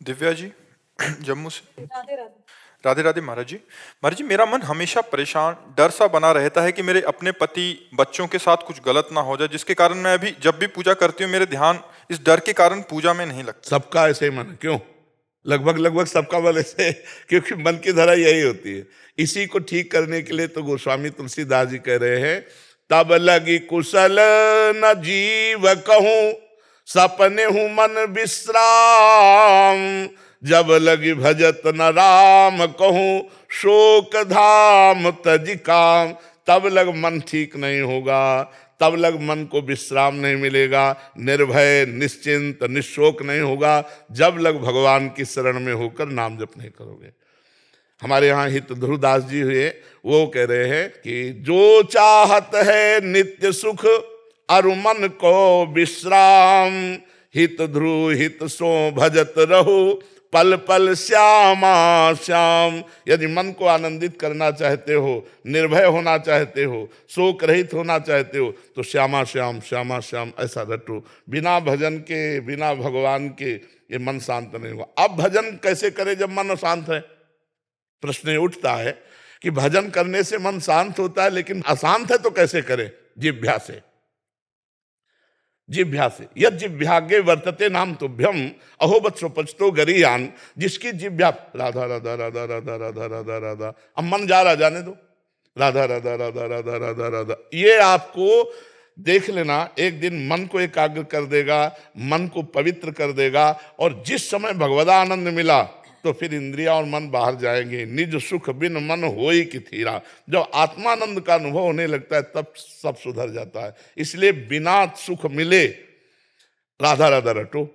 दिव्या जी जम्मू से। राधे राधे। राधे राधे महाराज जी। महाराज जी, मेरा मन हमेशा परेशान, डर सा बना रहता है कि मेरे अपने पति बच्चों के साथ कुछ गलत ना हो जाए, जिसके कारण मैं अभी जब भी पूजा करती हूँ मेरे ध्यान इस डर के कारण पूजा में नहीं लगता। सबका ऐसे ही मन है, क्यों? लगभग लगभग सबका मन ऐसे, क्योंकि मन की धरा यही होती है। इसी को ठीक करने के लिए तो गोस्वामी तुलसीदास जी कह रहे हैं, तब लगी कुशल न जीव कहूं, सपने हूं मन विश्राम, जब लगी भजत न राम कहूं, शोक धाम तज काम। तब लग मन ठीक नहीं होगा, तब लग मन को विश्राम नहीं मिलेगा, निर्भय निश्चिंत निशोक नहीं होगा, जब लग भगवान की शरण में होकर नाम जप नहीं करोगे। हमारे यहाँ हित ध्रुवदास जी हुए, वो कह रहे हैं कि जो चाहत है नित्य सुख अरु मन को विश्राम, हित ध्रुव हित सो भजत रहो, पल पल श्यामा श्याम। यदि मन को आनंदित करना चाहते हो, निर्भय होना चाहते हो, शोक रहित होना चाहते हो, तो श्यामा श्याम श्यामा श्याम ऐसा रटो। बिना भजन के, बिना भगवान के ये मन शांत नहीं होगा। अब भजन कैसे करें जब मन शांत है? प्रश्न उठता है कि भजन करने से मन शांत होता है, लेकिन अशांत है तो कैसे करें? जिह्वा से, जिह्वा से। यद जिह्वाग्रे वर्तते नाम तुभ्यम अहो वत्सोपचतो गरीयान। जिसकी जिह्वा राधा राधा राधा राधा राधा राधा राधा, अब मन जा रहा, जाने दो, राधा राधा राधा राधा राधा राधा। ये आपको देख लेना, एक दिन मन को एकाग्र कर देगा, मन को पवित्र कर देगा, और जिस समय भगवदानंद मिला तो फिर इंद्रिया और मन बाहर जाएंगे। निज सुख बिन मन होई कि थीरा। जब आत्मानंद का अनुभव होने लगता है तब सब सुधर जाता है। इसलिए बिना सुख मिले राधा राधा रटो।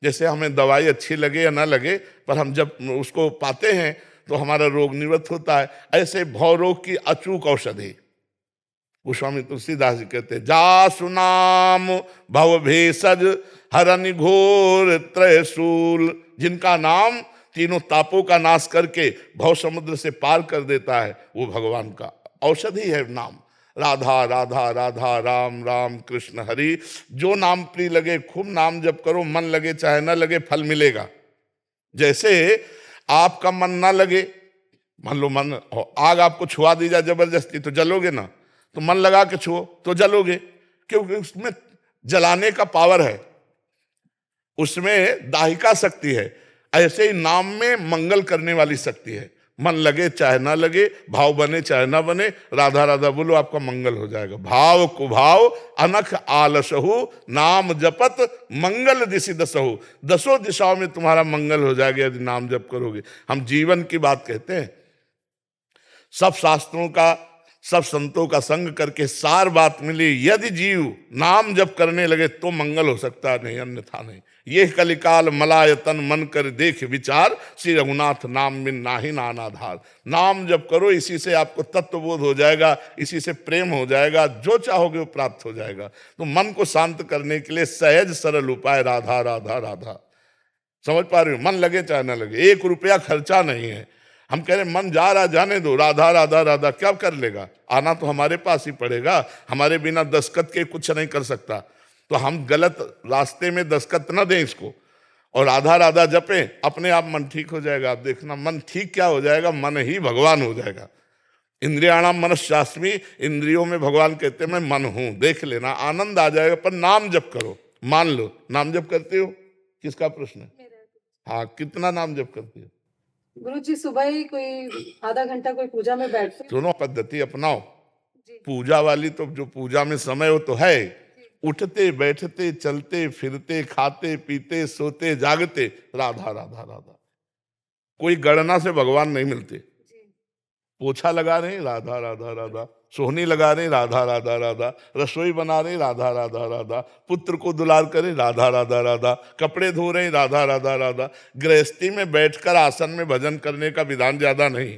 जैसे हमें दवाई अच्छी लगे या ना लगे, पर हम जब उसको पाते हैं तो हमारा रोग निवृत्त होता है। ऐसे भव रोग की अचूक औषधि गोस्वामी तुलसीदास जी कहते हैं, जा सुनाम भव भेषज हरनि घोर त्रयशूल। जिनका नाम तीनों तापों का नाश करके भव समुद्र से पार कर देता है, वो भगवान का औषधि है नाम। राधा राधा राधा राम राम कृष्ण हरि। जो नाम प्रिय लगे खूब नाम जप करो, मन लगे चाहे ना लगे फल मिलेगा। जैसे आपका मन ना लगे, मान लो मन आग आपको छुआ दी जाए जबरदस्ती, तो जलोगे ना? तो मन लगा के छुओ तो जलोगे, क्योंकि उसमें जलाने का पावर है, उसमें दाहिका शक्ति है। ऐसे ही नाम में मंगल करने वाली शक्ति है। मन लगे चाहे ना लगे, भाव बने चाहे ना बने, राधा राधा बोलो, आपका मंगल हो जाएगा। भाव कुभाव अनख आलसहु, नाम जपत मंगल दिशि दसहु। दसों दिशाओं में तुम्हारा मंगल हो जाएगा यदि नाम जप करोगे। हम जीवन की बात कहते हैं, सब शास्त्रों का, सब संतों का संग करके सार बात मिली। यदि जीव नाम जप करने लगे तो मंगल हो सकता है, नहीं अन्यथा नहीं। ये कलिकाल मलायतन मन कर देख विचार, श्री रघुनाथ नाम बिन नाही नानाधार। नाम जप करो, इसी से आपको तत्वबोध हो जाएगा, इसी से प्रेम हो जाएगा, जो चाहोगे वो प्राप्त हो जाएगा। तो मन को शांत करने के लिए सहज सरल उपाय राधा राधा राधा। समझ पा रहे हो? मन लगे चाहे ना लगे, 1 रुपया खर्चा नहीं है। हम कह रहे मन जा रहा, जाने दो, राधा राधा राधा क्या कर लेगा? आना तो हमारे पास ही पड़ेगा, हमारे बिना दस्तखत के कुछ नहीं कर सकता। तो हम गलत रास्ते में दस्तखत न दें इसको, और राधा राधा जपें, अपने आप मन ठीक हो जाएगा। आप देखना मन ठीक क्या हो जाएगा, मन ही भगवान हो जाएगा। इंद्रियाणाम मनश्चास्मि, इंद्रियों में भगवान कहते हैं मैं मन हूं। देख लेना, आनंद आ जाएगा। पर नाम जप करो। मान लो नाम जप करते हो, किसका प्रश्न है? हाँ, कितना नाम जप करते हो? गुरु जी सुबह ही कोई आधा घंटा कोई पूजा में बैठते। दोनों पद्धति अपनाओ। पूजा वाली तो जो पूजा में समय हो तो है, उठते बैठते चलते फिरते खाते पीते सोते जागते राधा राधा राधा। कोई गणना से भगवान नहीं मिलते। पोछा लगा रहे राधा राधा राधा, सोहनी लगा रहे राधा राधा राधा, रसोई बना रहे राधा राधा राधा, पुत्र को दुलार करे राधा राधा राधा, कपड़े धो रहे राधा राधा राधा। गृहस्थी में बैठकर आसन में भजन करने का विधान ज्यादा नहीं।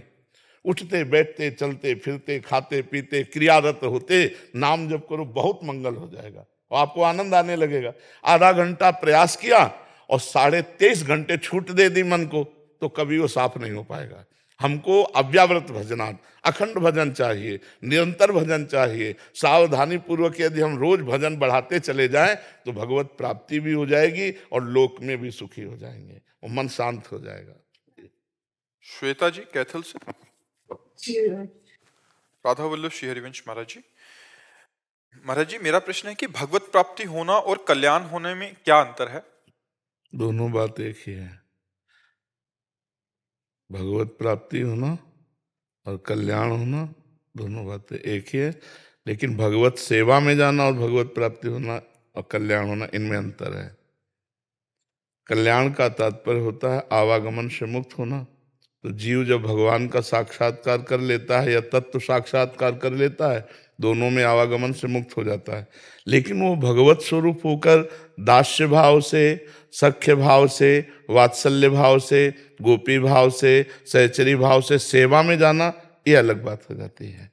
उठते बैठते चलते फिरते खाते पीते क्रियारत होते नाम जप करो, बहुत मंगल हो जाएगा और आपको आनंद आने लगेगा। आधा घंटा प्रयास किया और 23.5 घंटे छूट दे दी मन को, तो कभी वो साफ नहीं हो पाएगा। हमको अव्यावृत भजनात् अखंड भजन चाहिए, निरंतर भजन चाहिए। सावधानी पूर्वक यदि हम रोज भजन बढ़ाते चले जाएं तो भगवत प्राप्ति भी हो जाएगी और लोक में भी सुखी हो जाएंगे और मन शांत हो जाएगा। श्वेता जी कैथल से। जी राधा वल्लभ श्री हरिवंश महाराज जी। महाराज जी मेरा प्रश्न है कि भगवत प्राप्ति होना और कल्याण होने में क्या अंतर है? दोनों बात एक ही है। भगवत प्राप्ति होना और कल्याण होना दोनों बातें एक ही है, लेकिन भगवत सेवा में जाना और भगवत प्राप्ति होना और कल्याण होना, इनमें अंतर है। कल्याण का तात्पर्य होता है आवागमन से मुक्त होना। तो जीव जब भगवान का साक्षात्कार कर लेता है या तत्व साक्षात्कार कर लेता है, दोनों में आवागमन से मुक्त हो जाता है। लेकिन वो भगवत स्वरूप होकर दास्य भाव से, सख्य भाव से, वात्सल्य भाव से, गोपी भाव से, सहचरी भाव से सेवा में जाना, ये अलग बात हो जाती है।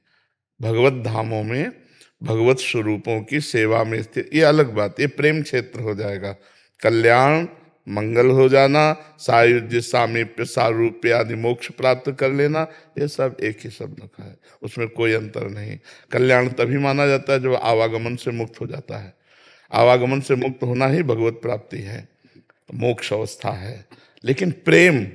भगवत धामों में भगवत स्वरूपों की सेवा में स्थित, ये अलग बात, ये प्रेम क्षेत्र हो जाएगा। कल्याण मंगल हो जाना, सायुज्य सामीप्य सारूप्य आदि मोक्ष प्राप्त कर लेना, ये सब एक ही शब्द का है, उसमें कोई अंतर नहीं। कल्याण तभी माना जाता है जब आवागमन से मुक्त हो जाता है। आवागमन से मुक्त होना ही भगवत प्राप्ति है, मोक्ष अवस्था है। लेकिन प्रेम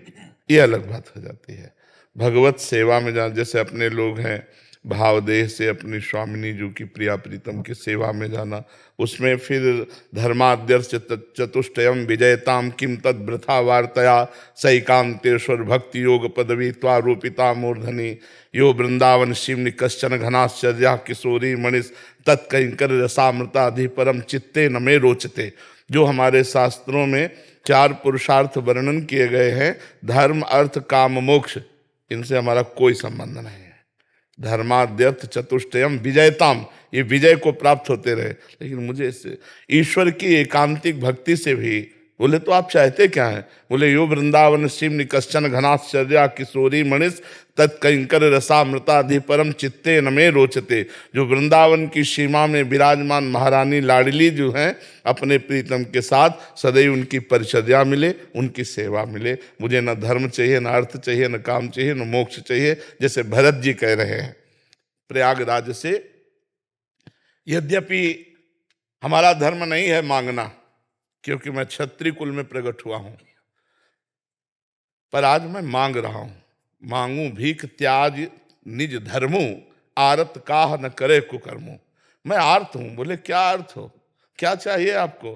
ये अलग बात हो जाती है। भगवत सेवा में जाना, जैसे अपने लोग हैं भावदेह से अपनी स्वामिनी जी की प्रिया प्रीतम की सेवा में जाना, उसमें फिर धर्माद्यर्च चतुष्टयम विजयताम किम तद वृथा वार्तया सैकांतेश्वर भक्ति योग पदवी त्वारूपिता मूर्धनि यो वृंदावन शिवनि कश्चन घनाश्चर्या किशोरी मणिस तत्कंकर रसामृताधि परम चित्ते न मे रोचते। जो हमारे शास्त्रों में 4 पुरुषार्थ वर्णन किए गए हैं, धर्म अर्थ काम मोक्ष, इनसे हमारा कोई संबंध नहीं है। धर्माद्यर्थ चतुष्टयम विजयताम, ये विजय को प्राप्त होते रहे, लेकिन मुझे इससे ईश्वर की एकांतिक भक्ति से भी। बोले तो आप चाहते क्या हैं? बोले यो वृंदावन शिव कश्चन घनाश्चर्या किशोरी मणिस तत्कंकर रसामृताधि परम चित्ते न मे रोचते। जो वृंदावन की सीमा में विराजमान महारानी लाडली जो हैं, अपने प्रीतम के साथ सदैव उनकी परिचर्या मिले, उनकी सेवा मिले। मुझे न धर्म चाहिए, न अर्थ चाहिए, न काम चाहिए, न मोक्ष चाहिए। जैसे भरत जी कह रहे हैं प्रयागराज से, यद्यपि हमारा धर्म नहीं है मांगना, क्योंकि मैं क्षत्रिय कुल में प्रकट हुआ हूं, पर आज मैं मांग रहा हूं। मांगू भीख त्याज निज धर्मो, आरत काह न करे कुकर्मो। मैं आर्त हूं। बोले क्या अर्थ हो, क्या चाहिए आपको?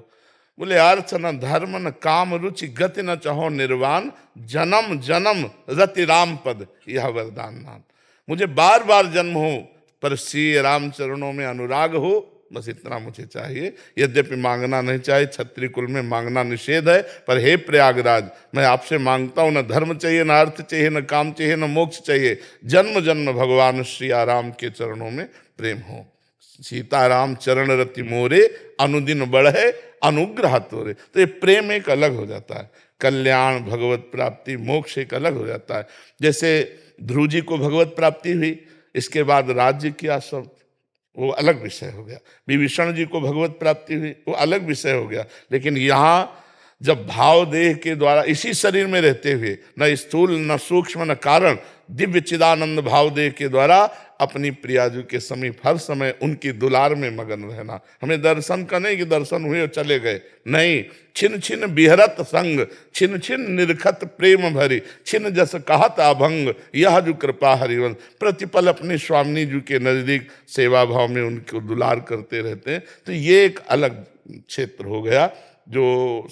बोले अर्थ न धर्म न काम रुचि गति न चाहो निर्वाण, जन्म जन्म रति राम पद यह वरदान नाम। मुझे बार बार जन्म हो पर श्री राम चरणों में अनुराग हो, बस इतना मुझे चाहिए। यद्यपि मांगना नहीं चाहिए, क्षत्रिय कुल में मांगना निषेध है, पर हे प्रयागराज, मैं आपसे मांगता हूं, न धर्म चाहिए, न अर्थ चाहिए, न काम चाहिए, न मोक्ष चाहिए। जन्म जन्म भगवान श्री राम के चरणों में प्रेम हो। सीताराम चरण रति मोरे, अनुदिन बढ़े अनुग्रह तोरे। तो ये प्रेम एक अलग हो जाता है। कल्याण, भगवत प्राप्ति, मोक्ष एक अलग हो जाता है। जैसे ध्रुव जी को भगवत प्राप्ति हुई, इसके बाद राज्य किया सब, वो अलग विषय हो गया। विभीषण जी को भगवत प्राप्ति हुई, वो अलग विषय हो गया। लेकिन यहाँ जब भाव देह के द्वारा इसी शरीर में रहते हुए, न स्थूल न सूक्ष्म न कारण, दिव्य चिदानंद भाव देह के द्वारा अपनी प्रियाजू के समीप हर समय उनकी दुलार में मगन रहना। हमें दर्शन का नहीं कि दर्शन हुए और चले गए, नहीं। छिन छिन बिहरत संग, छिन छिन निरखत प्रेम भरी, छिन जस कहत अभंग यह जो कृपा हरिवंश। प्रतिपल अपने स्वामिनी जी के नजदीक सेवा भाव में उनको दुलार करते रहते हैं। तो ये एक अलग क्षेत्र हो गया जो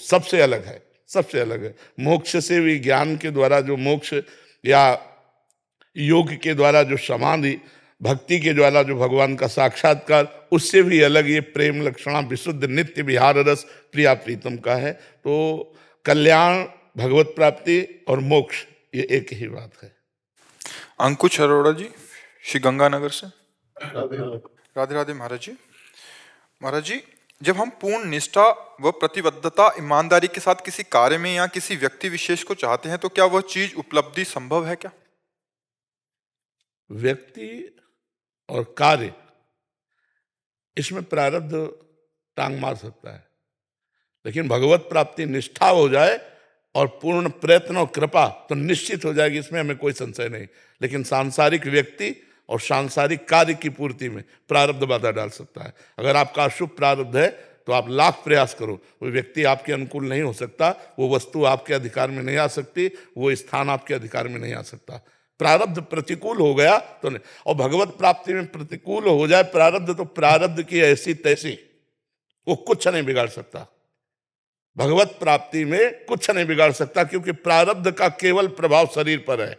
सबसे अलग है, सबसे अलग है। मोक्ष से भी, ज्ञान के द्वारा जो मोक्ष या योग के द्वारा जो समाधि, भक्ति के द्वारा जो भगवान का साक्षात्कार, उससे भी अलग ये प्रेम लक्षणा विशुद्ध नित्य विहार रस प्रिया प्रीतम का है। तो कल्याण, भगवत प्राप्ति और मोक्ष ये एक ही बात है। अंकुश अरोड़ा जी श्री गंगानगर से। राधे राधे महाराज जी। महाराज जी, जब हम पूर्ण निष्ठा व प्रतिबद्धता ईमानदारी के साथ किसी कार्य में या किसी व्यक्ति विशेष को चाहते हैं, तो क्या वह चीज उपलब्धि संभव है क्या? व्यक्ति और कार्य, इसमें प्रारब्ध टांग मार सकता है, लेकिन भगवत प्राप्ति निष्ठा हो जाए और पूर्ण प्रयत्न और कृपा तो निश्चित हो जाएगी, इसमें हमें कोई संशय नहीं। लेकिन सांसारिक व्यक्ति और सांसारिक कार्य की पूर्ति में प्रारब्ध बाधा डाल सकता है। अगर आपका अशुभ प्रारब्ध है तो आप लाख प्रयास करो, वो व्यक्ति आपके अनुकूल नहीं हो सकता, वो वस्तु आपके अधिकार में नहीं आ सकती, वो स्थान आपके अधिकार में नहीं आ सकता। प्रारब्ध प्रतिकूल हो गया तो नहीं। और भगवत प्राप्ति में प्रतिकूल हो जाए प्रारब्ध तो प्रारब्ध की ऐसी तैसी, वो कुछ नहीं बिगाड़ सकता। भगवत प्राप्ति में कुछ नहीं बिगाड़ सकता, क्योंकि प्रारब्ध का केवल प्रभाव शरीर पर है,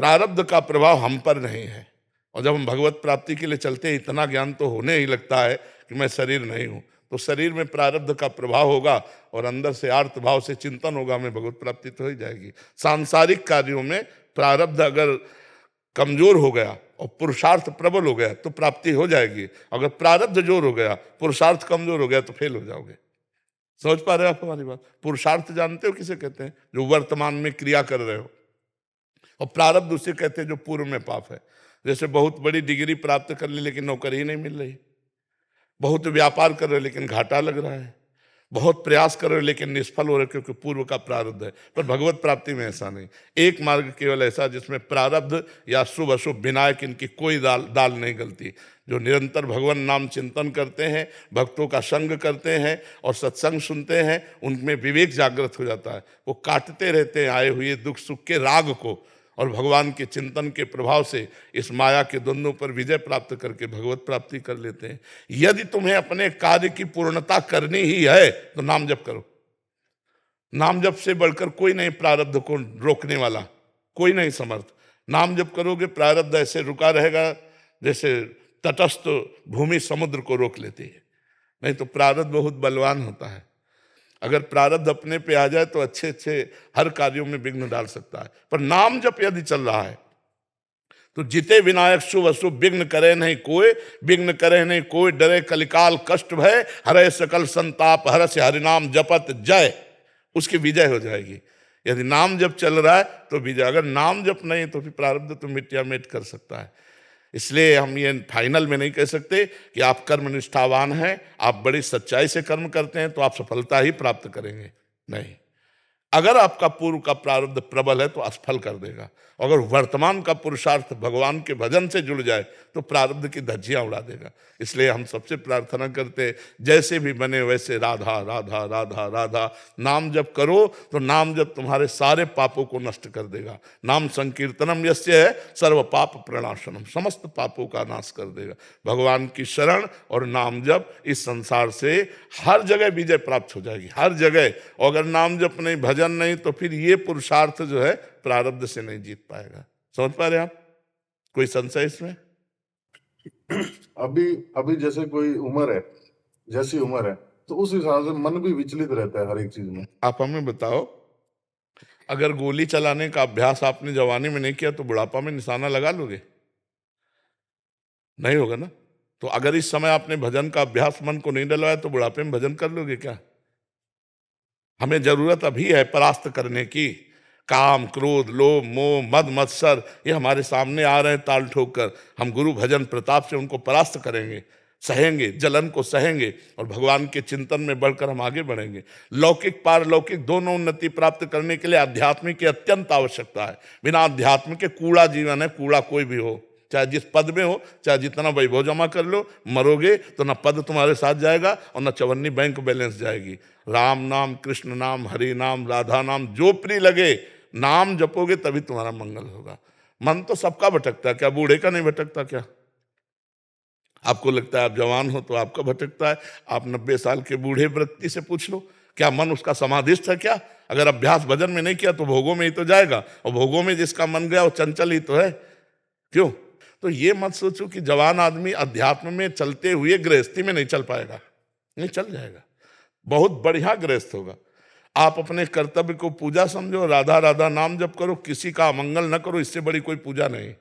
प्रारब्ध का प्रभाव हम पर नहीं है। और जब हम भगवत प्राप्ति के लिए चलते हैं, इतना ज्ञान तो होने ही लगता है कि मैं शरीर नहीं हूं, तो शरीर में प्रारब्ध का प्रभाव होगा और अंदर से आर्त भाव से चिंतन होगा, हमें भगवत प्राप्ति तो हो जाएगी। सांसारिक कार्यों में प्रारब्ध अगर कमजोर हो गया और पुरुषार्थ प्रबल हो गया तो प्राप्ति हो जाएगी। अगर प्रारब्ध जोर हो गया, पुरुषार्थ कमजोर हो गया तो फेल हो जाओगे। समझ पा रहे हो आप हमारी बात? पुरुषार्थ जानते हो किसे कहते हैं? जो वर्तमान में क्रिया कर रहे हो। और प्रारब्ध उसे कहते हैं जो पूर्व में पाप है। जैसे बहुत बड़ी डिग्री प्राप्त कर ली लेकिन नौकरी ही नहीं मिल रही, बहुत व्यापार कर रहे हो लेकिन घाटा लग रहा है, बहुत प्रयास कर रहे हो लेकिन निष्फल हो रहे क्योंकि पूर्व का प्रारब्ध है। पर भगवत प्राप्ति में ऐसा नहीं। एक मार्ग केवल ऐसा जिसमें प्रारब्ध या शुभ अशुभ विनायक इनकी कोई दाल नहीं गलती। जो निरंतर भगवान नाम चिंतन करते हैं, भक्तों का संग करते हैं और सत्संग सुनते हैं, उनमें विवेक जागृत हो जाता है। वो काटते रहते हैं आए हुए दुख सुख के राग को, और भगवान के चिंतन के प्रभाव से इस माया के द्वंद्वों पर विजय प्राप्त करके भगवत प्राप्ति कर लेते हैं। यदि तुम्हें अपने कार्य की पूर्णता करनी ही है तो नाम जप करो। नाम जप से बढ़कर कोई नहीं प्रारब्ध को रोकने वाला, कोई नहीं समर्थ। नाम जप करोगे प्रारब्ध ऐसे रुका रहेगा जैसे तटस्थ भूमि समुद्र को रोक लेती है। नहीं तो प्रारब्ध बहुत बलवान होता है। अगर प्रारब्ध अपने पे आ जाए तो अच्छे अच्छे हर कार्यों में विघ्न डाल सकता है। पर नाम जप यदि चल रहा है तो जिते विनायक शुभ अशुभ विघ्न करे नहीं कोई, विघ्न करे नहीं कोई, डरे कलिकाल कष्ट भय, हरे सकल संताप हरस्य हरिनाम जपत जय, उसकी विजय हो जाएगी। यदि नाम जप चल रहा है तो विजय। अगर नाम जप नहीं तो फिर प्रारब्ध तो मिट्टिया मिट कर सकता है। इसलिए हम ये फाइनल में नहीं कह सकते कि आप कर्म निष्ठावान हैं, आप बड़ी सच्चाई से कर्म करते हैं तो आप सफलता ही प्राप्त करेंगे। नहीं, अगर आपका पूर्व का प्रारब्ध प्रबल है तो असफल कर देगा। अगर वर्तमान का पुरुषार्थ भगवान के भजन से जुड़ जाए तो प्रारब्ध की धज्जियां उड़ा देगा। इसलिए हम सबसे प्रार्थना करते हैं, जैसे भी बने वैसे राधा राधा राधा राधा नाम जप करो तो नाम जप तुम्हारे सारे पापों को नष्ट कर देगा। नाम संकीर्तनम यस्य है सर्व पाप प्रणाशनम, समस्त पापों का नाश कर देगा। भगवान की शरण और नाम जप इस संसार से हर जगह विजय प्राप्त हो जाएगी, हर जगह। और अगर नाम जप नहीं, भजन नहीं, तो फिर ये पुरुषार्थ जो है प्रारब्ध से नहीं जीत पाएगा। समझ पा रहे आप? कोई संशय इसमें? अभी अभी जैसे कोई उम्र है, जैसी उम्र है तो उस हिसाब से मन भी विचलित रहता है हर एक चीज में। आप हमें बताओ, अगर गोली चलाने का अभ्यास आपने जवानी में नहीं किया तो बुढ़ापा में निशाना लगा लोगे? नहीं होगा ना। तो अगर इस समय आपने भजन का अभ्यास मन को नहीं डलवाया तो बुढ़ापे में भजन कर लोगे क्या? हमें जरूरत अभी है परास्त करने की। काम क्रोध लोभ मोह मद मत्सर ये हमारे सामने आ रहे हैं ताल ठोक कर। हम गुरु भजन प्रताप से उनको परास्त करेंगे, सहेंगे, जलन को सहेंगे और भगवान के चिंतन में बढ़कर हम आगे बढ़ेंगे। लौकिक पारलौकिक दोनों उन्नति प्राप्त करने के लिए आध्यात्मिक की अत्यंत आवश्यकता है। बिना अध्यात्म के कूड़ा जीवन है, कूड़ा कोई भी हो, चाहे जिस पद में हो, चाहे जितना वैभव जमा कर लो, मरोगे तो न पद तुम्हारे साथ जाएगा और न चवन्नी बैंक बैलेंस जाएगी। राम नाम कृष्ण नाम हरि नाम राधा नाम जो प्रिय लगे नाम जपोगे तभी तुम्हारा मंगल होगा। मन तो सबका भटकता है, क्या बूढ़े का नहीं भटकता? क्या आपको लगता है आप जवान हो तो आपका भटकता है? आप 90 साल के बूढ़े व्यक्ति से पूछ लो, क्या मन उसका समाधिस्थ है? क्या अगर अभ्यास भजन में नहीं किया तो भोगों में ही तो जाएगा, और भोगों में जिसका मन गया वो चंचल ही तो है। क्यों? तो ये मत सोचो कि जवान आदमी अध्यात्म में चलते हुए गृहस्थी में नहीं चल पाएगा। नहीं, चल जाएगा, बहुत बढ़िया गृहस्थ होगा। आप अपने कर्तव्य को पूजा समझो, राधा राधा नाम जप करो, किसी का अमंगल न करो, इससे बड़ी कोई पूजा नहीं।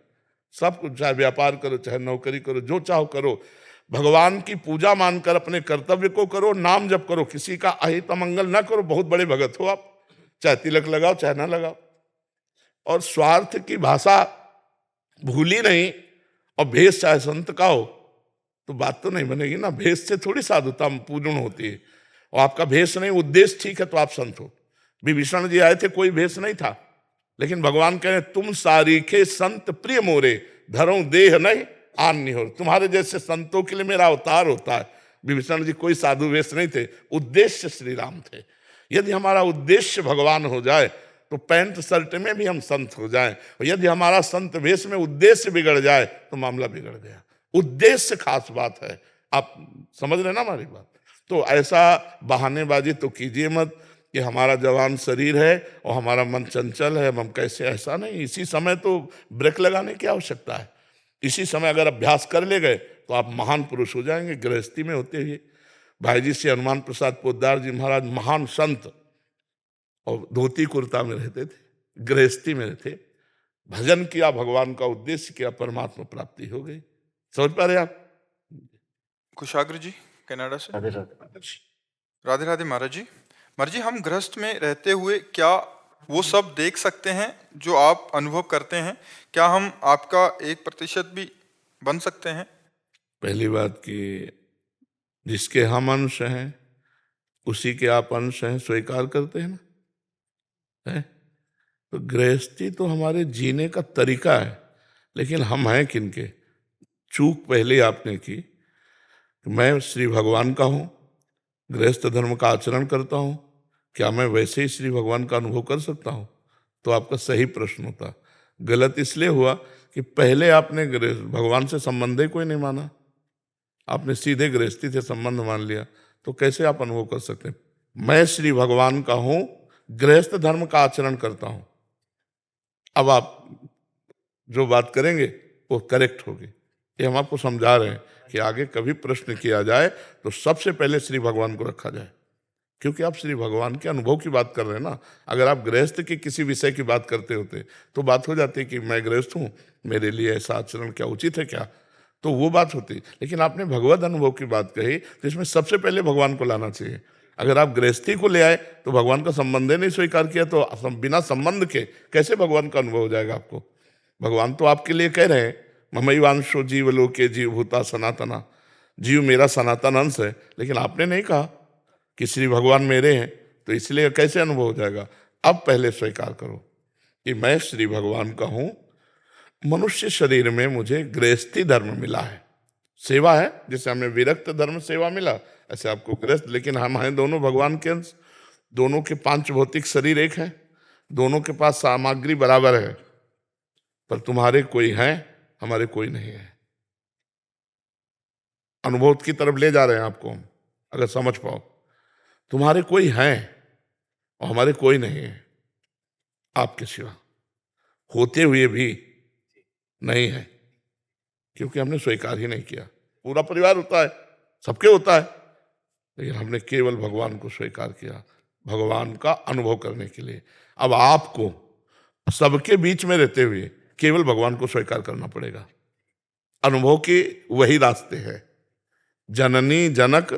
सब कुछ, चाहे व्यापार करो चाहे नौकरी करो, जो चाहो करो, भगवान की पूजा मानकर अपने कर्तव्य को करो, नाम जप करो, किसी का अहित अमंगल न करो। बहुत बड़े भगत हो आप, चाहे तिलक लगाओ चाहे ना लगाओ। और स्वार्थ की भाषा भूली नहीं, और भेष चाहे संत का हो तो बात तो नहीं बनेगी ना। भेष से थोड़ी साधुता पूर्ण होती है। और आपका भेष नहीं, उद्देश्य ठीक है तो आप संत हो। विभीषण जी आए थे, कोई भेष नहीं था, लेकिन भगवान कह रहे तुम सारीखे संत प्रिय मोरे, धरो देह नहीं आन निहोर। तुम्हारे जैसे संतों के लिए मेरा अवतार होता है। विभीषण जी कोई साधु वेश नहीं थे, उद्देश्य श्री राम थे। यदि हमारा उद्देश्य भगवान हो जाए तो पैंट शर्ट में भी हम संत हो जाएं, और यदि हमारा संत वेश में उद्देश्य बिगड़ जाए तो मामला बिगड़ गया। उद्देश्य खास बात है, आप समझ रहे ना हमारी बात। तो ऐसा बहानेबाजी तो कीजिए मत कि हमारा जवान शरीर है और हमारा मन चंचल है, हम कैसे, ऐसा नहीं। इसी समय तो ब्रेक लगाने की आवश्यकता है। इसी समय अगर अभ्यास कर ले गए तो आप महान पुरुष हो जाएंगे। गृहस्थी में होते हुए भाई जी से हनुमान प्रसाद पोद्दार जी महाराज महान संत, और धोती कुर्ता में रहते थे, गृहस्थी में रहते, भजन किया, भगवान का उद्देश्य किया, परमात्मा प्राप्ति हो गई। समझ पा रहे आप? कुशाग्र जी कनाडा से। राधे राधे। राधे राधे महाराज जी। महाराज जी, हम गृहस्थ में रहते हुए क्या वो सब देख सकते हैं जो आप अनुभव करते हैं? क्या हम आपका 1% भी बन सकते हैं? पहली बात कि जिसके हम अंश हैं उसी के आप अंश हैं, स्वीकार करते हैं ना, है? तो गृहस्थी तो हमारे जीने का तरीका है, लेकिन हम हैं किनके? चूक पहले आपने की कि मैं श्री भगवान का हूँ, गृहस्थ धर्म का आचरण करता हूँ, क्या मैं वैसे ही श्री भगवान का अनुभव कर सकता हूँ? तो आपका सही प्रश्न होता। गलत इसलिए हुआ कि पहले आपने भगवान से संबंध ही कोई नहीं माना, आपने सीधे गृहस्थी से संबंध मान लिया, तो कैसे आप अनुभव कर सकते हैं? मैं श्री भगवान का हूँ, गृहस्थ धर्म का आचरण करता हूँ। अब आप जो बात करेंगे वो करेक्ट होगी। ये हम आपको समझा रहे हैं कि आगे कभी प्रश्न किया जाए तो सबसे पहले श्री भगवान को रखा जाए, क्योंकि आप श्री भगवान के अनुभव की बात कर रहे हैं ना। अगर आप गृहस्थ के किसी विषय की बात करते होते तो बात हो जाती कि मैं गृहस्थ हूँ, मेरे लिए ऐसा आचरण क्या उचित है क्या, तो वो बात होती। लेकिन आपने भगवत अनुभव की बात कही तो इसमें सबसे पहले भगवान को लाना चाहिए। अगर आप गृहस्थी को ले आए तो भगवान का संबंध ही नहीं स्वीकार किया, तो बिना संबंध के कैसे भगवान का अनुभव हो जाएगा आपको? भगवान तो आपके लिए कह रहे हैं ममैवांशो जीव लोके जीव भूता सनातना, जीव मेरा सनातन अंश है, लेकिन आपने नहीं कहा कि श्री भगवान मेरे हैं, तो इसलिए कैसे अनुभव हो जाएगा? अब पहले स्वीकार करो कि मैं श्री भगवान का हूं, मनुष्य शरीर में मुझे गृहस्थी धर्म मिला है, सेवा है। जैसे हमें विरक्त धर्म सेवा मिला, ऐसे आपको गृहस्थ। लेकिन हम हैं दोनों भगवान के अंश, दोनों के 5 भौतिक शरीर एक है, दोनों के पास सामग्री बराबर है, पर तुम्हारे कोई हैं, हमारे कोई नहीं है। अनुभव की तरफ ले जा रहे हैं आपको हम, अगर समझ पाओ। तुम्हारे कोई हैं और हमारे कोई नहीं है, आपके सिवा, होते हुए भी नहीं है, क्योंकि हमने स्वीकार ही नहीं किया। पूरा परिवार होता है, सबके होता है, लेकिन हमने केवल भगवान को स्वीकार किया, भगवान का अनुभव करने के लिए। अब आपको सबके बीच में रहते हुए केवल भगवान को स्वीकार करना पड़ेगा। अनुभव के वही रास्ते हैं। जननी जनक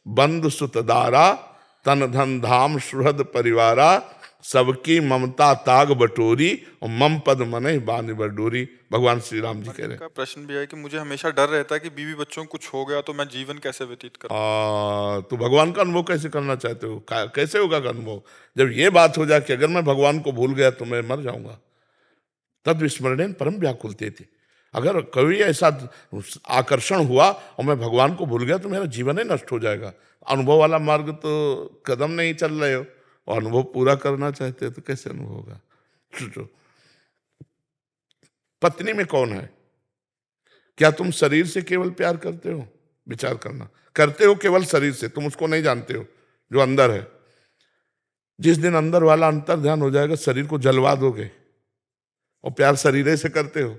बंधु सुतदारा, तन धन धाम सुहृद परिवारा, सबकी ममता ताग बटोरी, और मम पद मन बांध बडोरी। भगवान श्री राम जी कह रहे हैं। का प्रश्न भी है कि मुझे हमेशा डर रहता है कि बीवी बच्चों को कुछ हो गया तो मैं जीवन कैसे व्यतीत करूं? तो भगवान का अनुभव कैसे करना चाहते हो? कैसे होगा अनुभव? जब ये बात हो जाए कि अगर मैं भगवान को भूल गया तो मैं मर जाऊंगा। तद विस्मरणेन परम व्याकुलते थे। अगर कभी ऐसा आकर्षण हुआ और मैं भगवान को भूल गया तो मेरा जीवन ही नष्ट हो जाएगा। अनुभव वाला मार्ग तो कदम नहीं चल रहे हो, और अनुभव पूरा करना चाहते हो तो कैसे अनुभव होगा? सोचो, पत्नी में कौन है? क्या तुम शरीर से केवल प्यार करते हो? विचार करना। करते हो केवल शरीर से, तुम उसको नहीं जानते हो जो अंदर है। जिस दिन अंदर वाला अंतर ध्यान हो जाएगा, शरीर को जलवा दोगे, और प्यार शरीर से करते हो,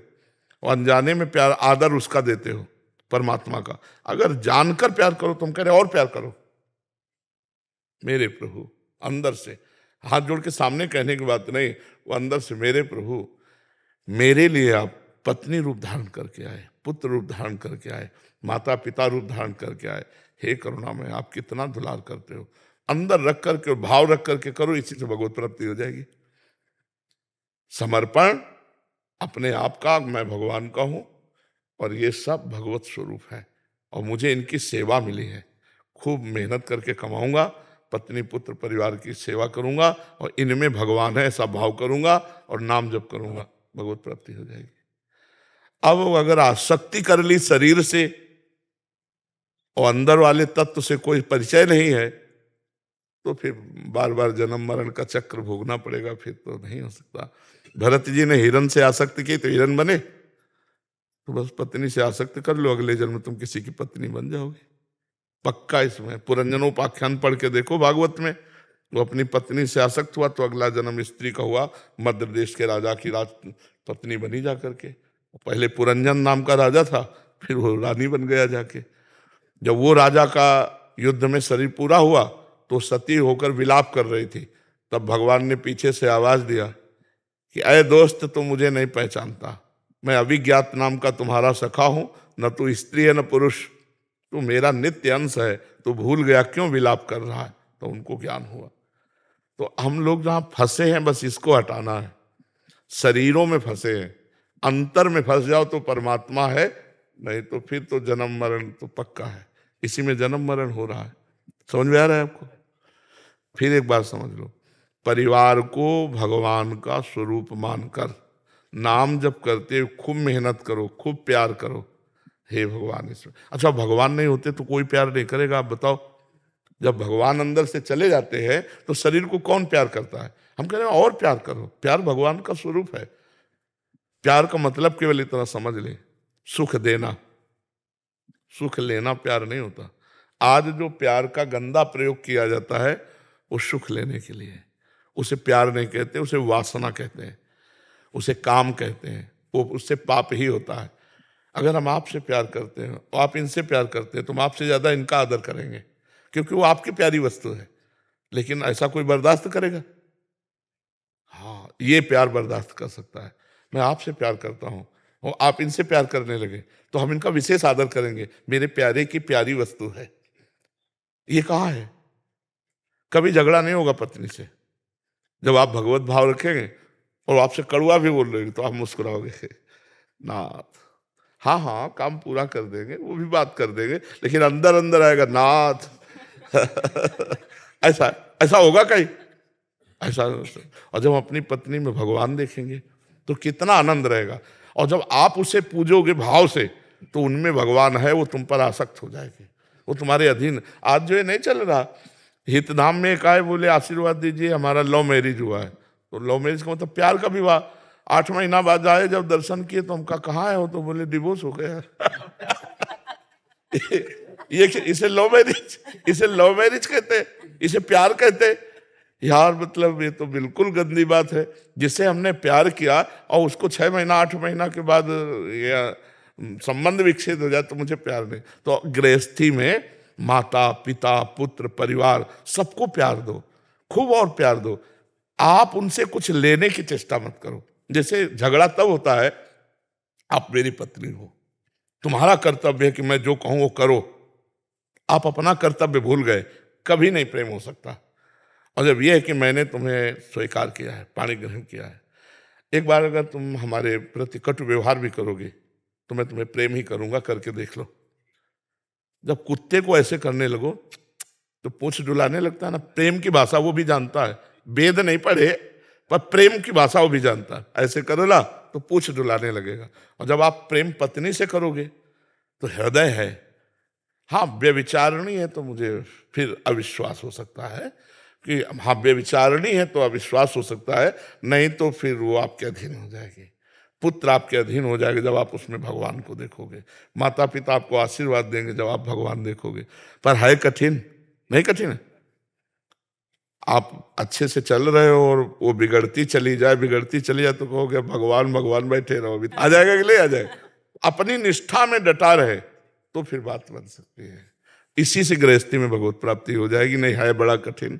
और अनजाने में प्यार आदर उसका देते हो, परमात्मा का। अगर जानकर प्यार करो, तुम कह रहे और प्यार करो मेरे प्रभु, अंदर से हाथ जोड़ के सामने कहने की बात नहीं, वो अंदर से, मेरे प्रभु, मेरे लिए आप पत्नी रूप धारण करके आए, पुत्र रूप धारण करके आए, माता पिता रूप धारण करके आए। हे करुणामय, आप कितना दुलार करते हो। अंदर रख करके, भाव रख करके करो, इसी से भगवत प्राप्ति हो जाएगी। समर्पण अपने आप का, मैं भगवान का हूं और ये सब भगवत स्वरूप है और मुझे इनकी सेवा मिली है। खूब मेहनत करके कमाऊंगा, पत्नी पुत्र परिवार की सेवा करूंगा और इनमें भगवान है ऐसा भाव करूंगा और नाम जप करूंगा, भगवत प्राप्ति हो जाएगी। अब अगर आसक्ति कर ली शरीर से और अंदर वाले तत्व से कोई परिचय नहीं है, तो फिर बार बार जन्म मरण का चक्र भोगना पड़ेगा, फिर तो नहीं हो सकता। भरत जी ने हिरण से आसक्ति की तो हिरण बने, तो बस पत्नी से आसक्ति कर लो, अगले जन्म तुम किसी की पत्नी बन जाओगे, पक्का। इसमें पुरंजनोपाख्यान पढ़ के देखो भागवत में, वो अपनी पत्नी से आसक्त हुआ तो अगला जन्म स्त्री का हुआ, मध्य देश के राजा की राज पत्नी बनी जा करके। पहले पुरंजन नाम का राजा था, फिर वो रानी बन गया जाके। जब वो राजा का युद्ध में शरीर पूरा हुआ तो सती होकर विलाप कर रही थी, तब भगवान ने पीछे से आवाज दिया कि अय दोस्त, तू मुझे नहीं पहचानता, मैं अभिज्ञात नाम का तुम्हारा सखा हूं, न तू स्त्री है न पुरुष, तू मेरा नित्य अंश है, तू भूल गया क्यों विलाप कर रहा है। तो उनको ज्ञान हुआ। तो हम लोग जहां फंसे हैं बस इसको हटाना है। शरीरों में फंसे हैं, अंतर में फंस जाओ तो परमात्मा है, नहीं तो फिर तो जन्म मरण तो पक्का है, इसी में जन्म मरण हो रहा है। समझ में आ रहा है आपको? फिर एक बात समझ लो, परिवार को भगवान का स्वरूप मानकर नाम जप करते हुए खूब मेहनत करो, खूब प्यार करो। हे भगवान, इसमें अच्छा भगवान नहीं होते तो कोई प्यार नहीं करेगा, आप बताओ। जब भगवान अंदर से चले जाते हैं तो शरीर को कौन प्यार करता है? हम कह रहे हैं और प्यार करो, प्यार भगवान का स्वरूप है। प्यार का मतलब केवल इतना समझ ले, सुख देना, सुख लेना प्यार नहीं होता। आज जो प्यार का गंदा प्रयोग किया जाता है वो सुख लेने के लिए, उसे प्यार नहीं कहते, उसे वासना कहते हैं, उसे काम कहते हैं, वो उससे पाप ही होता है। अगर हम आपसे प्यार करते हैं और आप इनसे प्यार करते हैं तो हम आपसे ज्यादा इनका आदर करेंगे, क्योंकि वो आपकी प्यारी वस्तु है। लेकिन ऐसा कोई बर्दाश्त करेगा? हाँ, ये प्यार बर्दाश्त कर सकता है। मैं आपसे प्यार करता हूं और आप इनसे प्यार करने लगे तो हम इनका विशेष आदर करेंगे, मेरे प्यारे की प्यारी वस्तु है। ये कहाँ है? कभी झगड़ा नहीं होगा पत्नी से जब आप भगवत भाव रखेंगे और आपसे कड़वा भी बोल रहे तो आप मुस्कुराओगे, नाथ हाँ हाँ काम पूरा कर देंगे, वो भी बात कर देंगे, लेकिन अंदर अंदर आएगा नाथ ऐसा ऐसा होगा कहीं? ऐसा। और जब अपनी पत्नी में भगवान देखेंगे तो कितना आनंद रहेगा। और जब आप उसे पूजोगे भाव से तो उनमें भगवान है, वो तुम पर आसक्त हो जाएगी, वो तुम्हारे अधीन। आज जो है नहीं चल रहा, हितधाम में एक आए बोले आशीर्वाद दीजिए, हमारा लव मैरिज हुआ है। तो लव मैरिज का मतलब प्यार का विवाह। 8 महीना बाद आए, जब दर्शन किए तो हमका कहाँ है, हो तो बोले डिवोर्स हो गया ये इसे लव मैरिज कहते हैं, इसे प्यार कहते हैं यार। मतलब ये तो बिल्कुल गंदी बात है। जिससे हमने प्यार किया और उसको 6 महीना 8 महीना के बाद ये संबंध विकसित हो जाए तो मुझे प्यार नहीं। तो गृहस्थी में माता पिता पुत्र परिवार सबको प्यार दो, खूब और प्यार दो। आप उनसे कुछ लेने की चेष्टा मत करो। जैसे झगड़ा तब होता है, आप मेरी पत्नी हो, तुम्हारा कर्तव्य है कि मैं जो कहूं वो करो, आप अपना कर्तव्य भूल गए, कभी नहीं प्रेम हो सकता। और जब यह है कि मैंने तुम्हें स्वीकार किया है, पाणी ग्रहण किया है, एक बार अगर तुम हमारे प्रति कटु व्यवहार भी करोगे तो मैं तुम्हें प्रेम ही करूंगा, करके देख लो। जब कुत्ते को ऐसे करने लगो तो पूंछ डुलाने लगता है ना, प्रेम की भाषा वो भी जानता है, वेद नहीं पढ़े पर प्रेम की भाषा वो भी जानता है। ऐसे करो ना तो पूंछ डुलाने लगेगा। और जब आप प्रेम पत्नी से करोगे तो हृदय है, हाँ व्यभिचारिणी है तो मुझे फिर अविश्वास हो सकता है कि हाँ व्यभिचारिणी है तो अविश्वास हो सकता है, नहीं तो फिर वो आपके अधीन हो जाएगी। पुत्र आपके अधीन हो जाएगा जब आप उसमें भगवान को देखोगे, माता पिता आपको आशीर्वाद देंगे जब आप भगवान देखोगे। पर है कठिन? नहीं कठिन है। आप अच्छे से चल रहे हो और वो बिगड़ती चली जाए तो कहोगे भगवान भगवान बैठे रहो, अभी आ जाएगा कि नहीं आ जाएगा। अपनी निष्ठा में डटा रहे तो फिर बात बन सकती है। इसी से गृहस्थी में भगवत प्राप्ति हो जाएगी। नहीं है बड़ा कठिन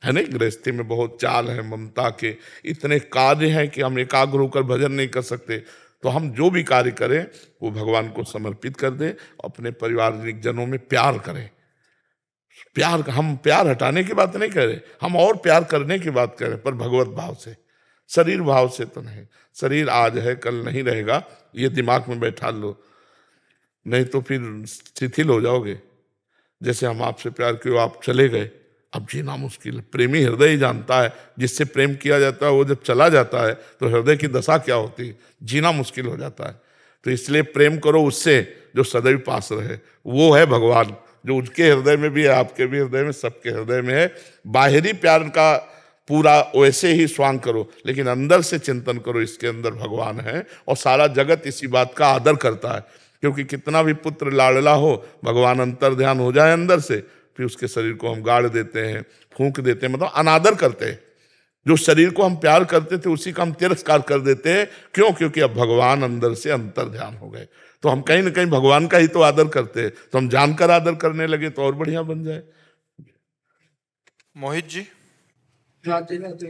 है, नहीं गृहस्थी में बहुत चाल है, ममता के इतने कार्य हैं कि हम एकाग्र होकर भजन नहीं कर सकते। तो हम जो भी कार्य करें वो भगवान को समर्पित कर दें, अपने परिवारिक जनों में प्यार करें। प्यार, हम प्यार हटाने की बात नहीं कर रहे, हम और प्यार करने की बात कर रहे, पर भगवत भाव से, शरीर भाव से तो नहीं। शरीर आज है कल नहीं रहेगा, ये दिमाग में बैठा लो, नहीं तो फिर शिथिल हो जाओगे। जैसे हम आपसे प्यार किए, आप चले गए, अब जीना मुश्किल है। प्रेमी हृदय ही जानता है, जिससे प्रेम किया जाता है वो जब चला जाता है तो हृदय की दशा क्या होती है, जीना मुश्किल हो जाता है। तो इसलिए प्रेम करो उससे जो सदैव पास रहे, वो है भगवान, जो उनके हृदय में भी है, आपके भी हृदय में, सबके हृदय में है। बाहरी प्यार का पूरा वैसे ही स्वांग करो, लेकिन अंदर से चिंतन करो, इसके अंदर भगवान है और सारा जगत इसी बात का आदर करता है। क्योंकि कितना भी पुत्र लाडला हो, भगवान अंतर ध्यान हो जाए अंदर से, फिर उसके शरीर को हम गाड़ देते हैं, फूंक देते हैं, मतलब अनादर करते हैं। जो शरीर को हम प्यार करते थे उसी का हम तिरस्कार कर देते हैं। क्यों? क्योंकि अब भगवान अंदर से अंतर ध्यान हो गए, तो हम कहीं ना कहीं भगवान का ही तो आदर करते हैं। तो हम जानकर आदर करने लगे तो और बढ़िया बन जाए। मोहित जी। राधे राधे।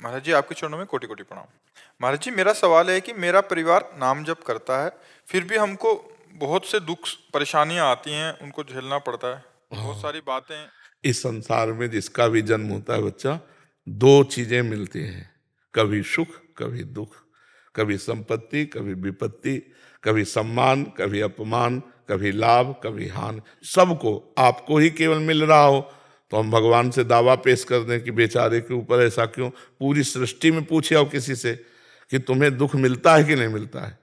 महाराज जी, आपके चरणों में कोटि कोटि प्रणाम। महाराज जी, मेरा सवाल है कि मेरा परिवार नाम जप करता है, फिर भी हमको बहुत से दुख परेशानियां आती हैं, उनको झेलना पड़ता है, बहुत सारी बातें। इस संसार में जिसका भी जन्म होता है बच्चा, दो चीजें मिलती हैं, कभी सुख कभी दुख, कभी संपत्ति कभी विपत्ति, कभी सम्मान कभी अपमान, कभी लाभ कभी हानि। सबको आपको ही केवल मिल रहा हो तो हम भगवान से दावा पेश कर दें कि बेचारे के ऊपर ऐसा क्यों। पूरी सृष्टि में पूछे आओ किसी से कि तुम्हें दुख मिलता है कि नहीं मिलता है,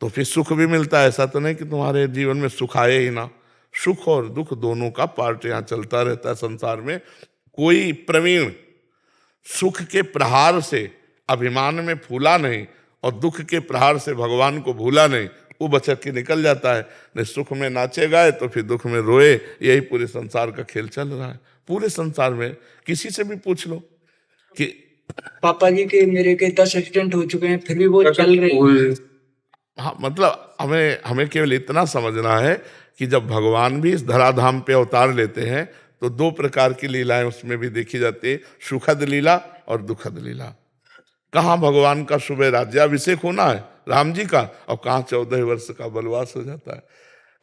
तो फिर सुख भी मिलता है। ऐसा तो नहीं कि तुम्हारे जीवन में सुख आए ही ना। सुख और दुख दोनों का पार्ट यहाँ चलता रहता है संसार में। कोई प्रवीण सुख के प्रहार से अभिमान में फूला नहीं और दुख के प्रहार से भगवान को भूला नहीं, वो बचक के निकल जाता है। नहीं सुख में नाचे गाए तो फिर दुख में रोए। यही पूरे संसार का खेल चल रहा है। पूरे संसार में किसी से भी पूछ लो कि पापा जी के मेरे के 10 एक्सीडेंट हो चुके हैं, फिर भी वो चल रही है। हाँ, मतलब हमें केवल इतना समझना है कि जब भगवान भी इस धराधाम पे अवतार लेते हैं तो दो प्रकार की लीलाएं उसमें भी देखी जाती है, सुखद लीला और दुखद लीला। कहाँ भगवान का सुबह राज्याभिषेक होना है राम जी का, और कहाँ 14 वर्ष का वनवास हो जाता है।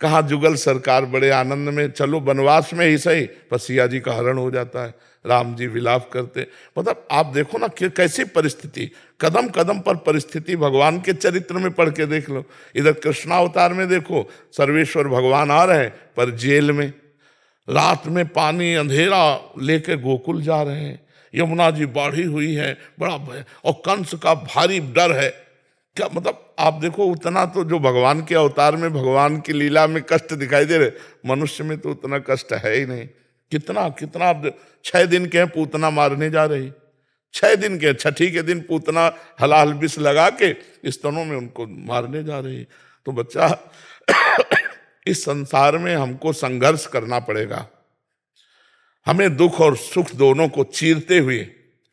कहाँ जुगल सरकार बड़े आनंद में, चलो वनवास में ही सही, पर सिया जी का हरण हो जाता है, राम जी विलाप करते। मतलब आप देखो ना कि कैसी परिस्थिति, कदम कदम पर परिस्थिति भगवान के चरित्र में पढ़ के देख लो। इधर कृष्णावतार में देखो, सर्वेश्वर भगवान आ रहे हैं पर जेल में, रात में पानी अंधेरा लेके गोकुल जा रहे हैं, यमुना जी बाढ़ी हुई है, बड़ा भय, और कंस का भारी डर है। क्या मतलब आप देखो, उतना तो जो भगवान के अवतार में भगवान की लीला में कष्ट दिखाई दे रहे, मनुष्य में तो उतना कष्ट है ही नहीं। कितना कितना 6 दिन के हैं पूतना मारने जा रही, 6 दिन के, छठी के दिन पूतना हलाल विष लगा के स्तनों में उनको मारने जा रही। तो बच्चा इस संसार में हमको संघर्ष करना पड़ेगा। हमें दुख और सुख दोनों को चीरते हुए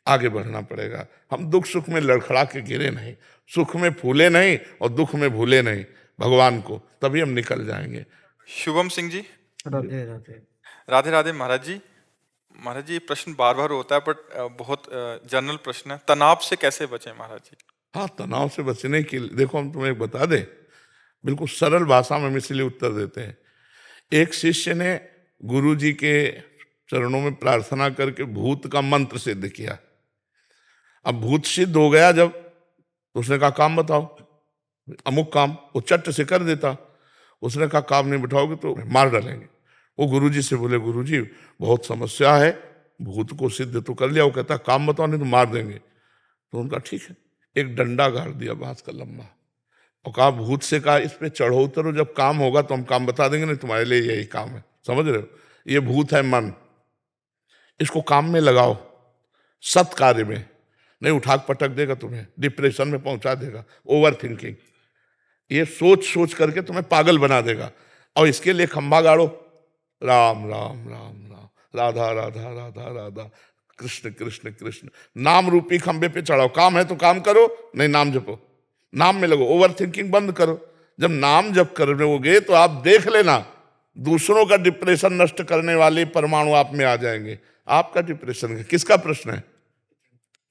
आगे बढ़ना पड़ेगा। हम दुख सुख में लड़खड़ा के गिरे नहीं, सुख में फूले नहीं और दुख में भूले नहीं भगवान को, तभी हम निकल जाएंगे। शुभम सिंह जी। राधे राधे। राधे राधे महाराज जी। महाराज जी, ये प्रश्न बार बार होता है बट बहुत जनरल प्रश्न है, तनाव से कैसे बचें महाराज जी? हाँ, तनाव से बचने के लिए देखो हम तुम्हें एक बता दें, बिल्कुल सरल भाषा में हम इसलिए उत्तर देते हैं। एक शिष्य ने गुरु जी के चरणों में प्रार्थना करके भूत का मंत्र सिद्ध किया। अब भूत सिद्ध हो गया जब, तो उसने कहा काम बताओ, अमुक काम, वो चट से कर देता। उसने कहा काम नहीं बिठाओगे तो मार डालेंगे। वो गुरुजी से बोले गुरुजी बहुत समस्या है, भूत को सिद्ध तो कर लिया, वो कहता काम बताओ नहीं तो मार देंगे। तो उनका ठीक है, एक डंडा गाड़ दिया बांस का लंबा, और कहा भूत से कहा इस पे चढ़ो उतरो, जब काम होगा तो हम काम बता देंगे, नहीं तुम्हारे लिए यही काम है। समझ रहे हो? ये भूत है मन, इसको काम में लगाओ, सत कार्य में, नहीं उठाक पटक देगा तुम्हें, डिप्रेशन में पहुंचा देगा, ओवर थिंकिंग, ये सोच सोच करके तुम्हें पागल बना देगा। और इसके लिए खंभा गाड़ो, राम राम राम राम, राधा राधा राधा राधा, कृष्ण कृष्ण कृष्ण, नाम रूपी खंभे पे चढ़ाओ। काम है तो काम करो, नहीं नाम जपो, नाम में लगो, ओवर थिंकिंग बंद करो। जब नाम जप करोगे तो आप देख लेना दूसरों का डिप्रेशन नष्ट करने वाले परमाणु आप में आ जाएंगे। आपका डिप्रेशन किसका प्रश्न है?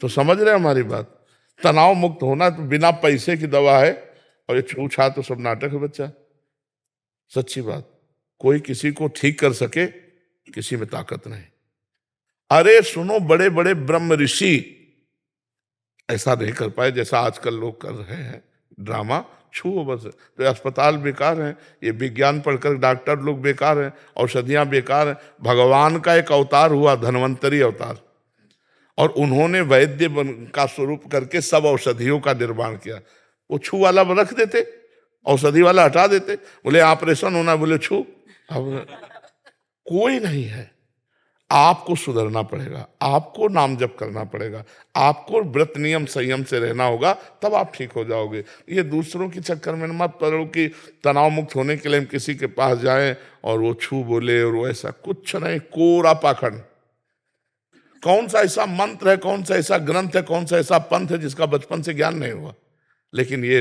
तो समझ रहे हमारी बात। तनाव मुक्त होना तो बिना पैसे की दवा है, और ये छूछा तो सब नाटक है बच्चा। सच्ची बात, कोई किसी को ठीक कर सके किसी में ताकत नहीं। अरे सुनो, बड़े बड़े ब्रह्म ऋषि ऐसा नहीं कर पाए जैसा आजकल लोग कर रहे हैं ड्रामा। छुओ बस। तो अस्पताल बेकार हैं, ये विज्ञान पढ़कर डॉक्टर लोग बेकार हैं, औषधियां बेकार हैं। भगवान का एक अवतार हुआ धन्वंतरी अवतार, और उन्होंने वैद्य का स्वरूप करके सब औषधियों का निर्माण किया। वो छू वाला रख देते, औषधि वाला हटा देते, बोले ऑपरेशन होना, बोले छू। अब कोई नहीं है। आपको सुधरना पड़ेगा, आपको नाम जप करना पड़ेगा, आपको व्रत नियम संयम से रहना होगा, तब आप ठीक हो जाओगे। ये दूसरों के चक्कर में मत पड़ो कि तनाव मुक्त होने के लिए हम किसी के पास जाएं और वो छू बोले और वो ऐसा कुछ नहीं, कोरा पाखंड। कौन सा ऐसा मंत्र है, कौन सा ऐसा ग्रंथ है, कौन सा ऐसा पंथ है जिसका बचपन से ज्ञान नहीं हुआ? लेकिन ये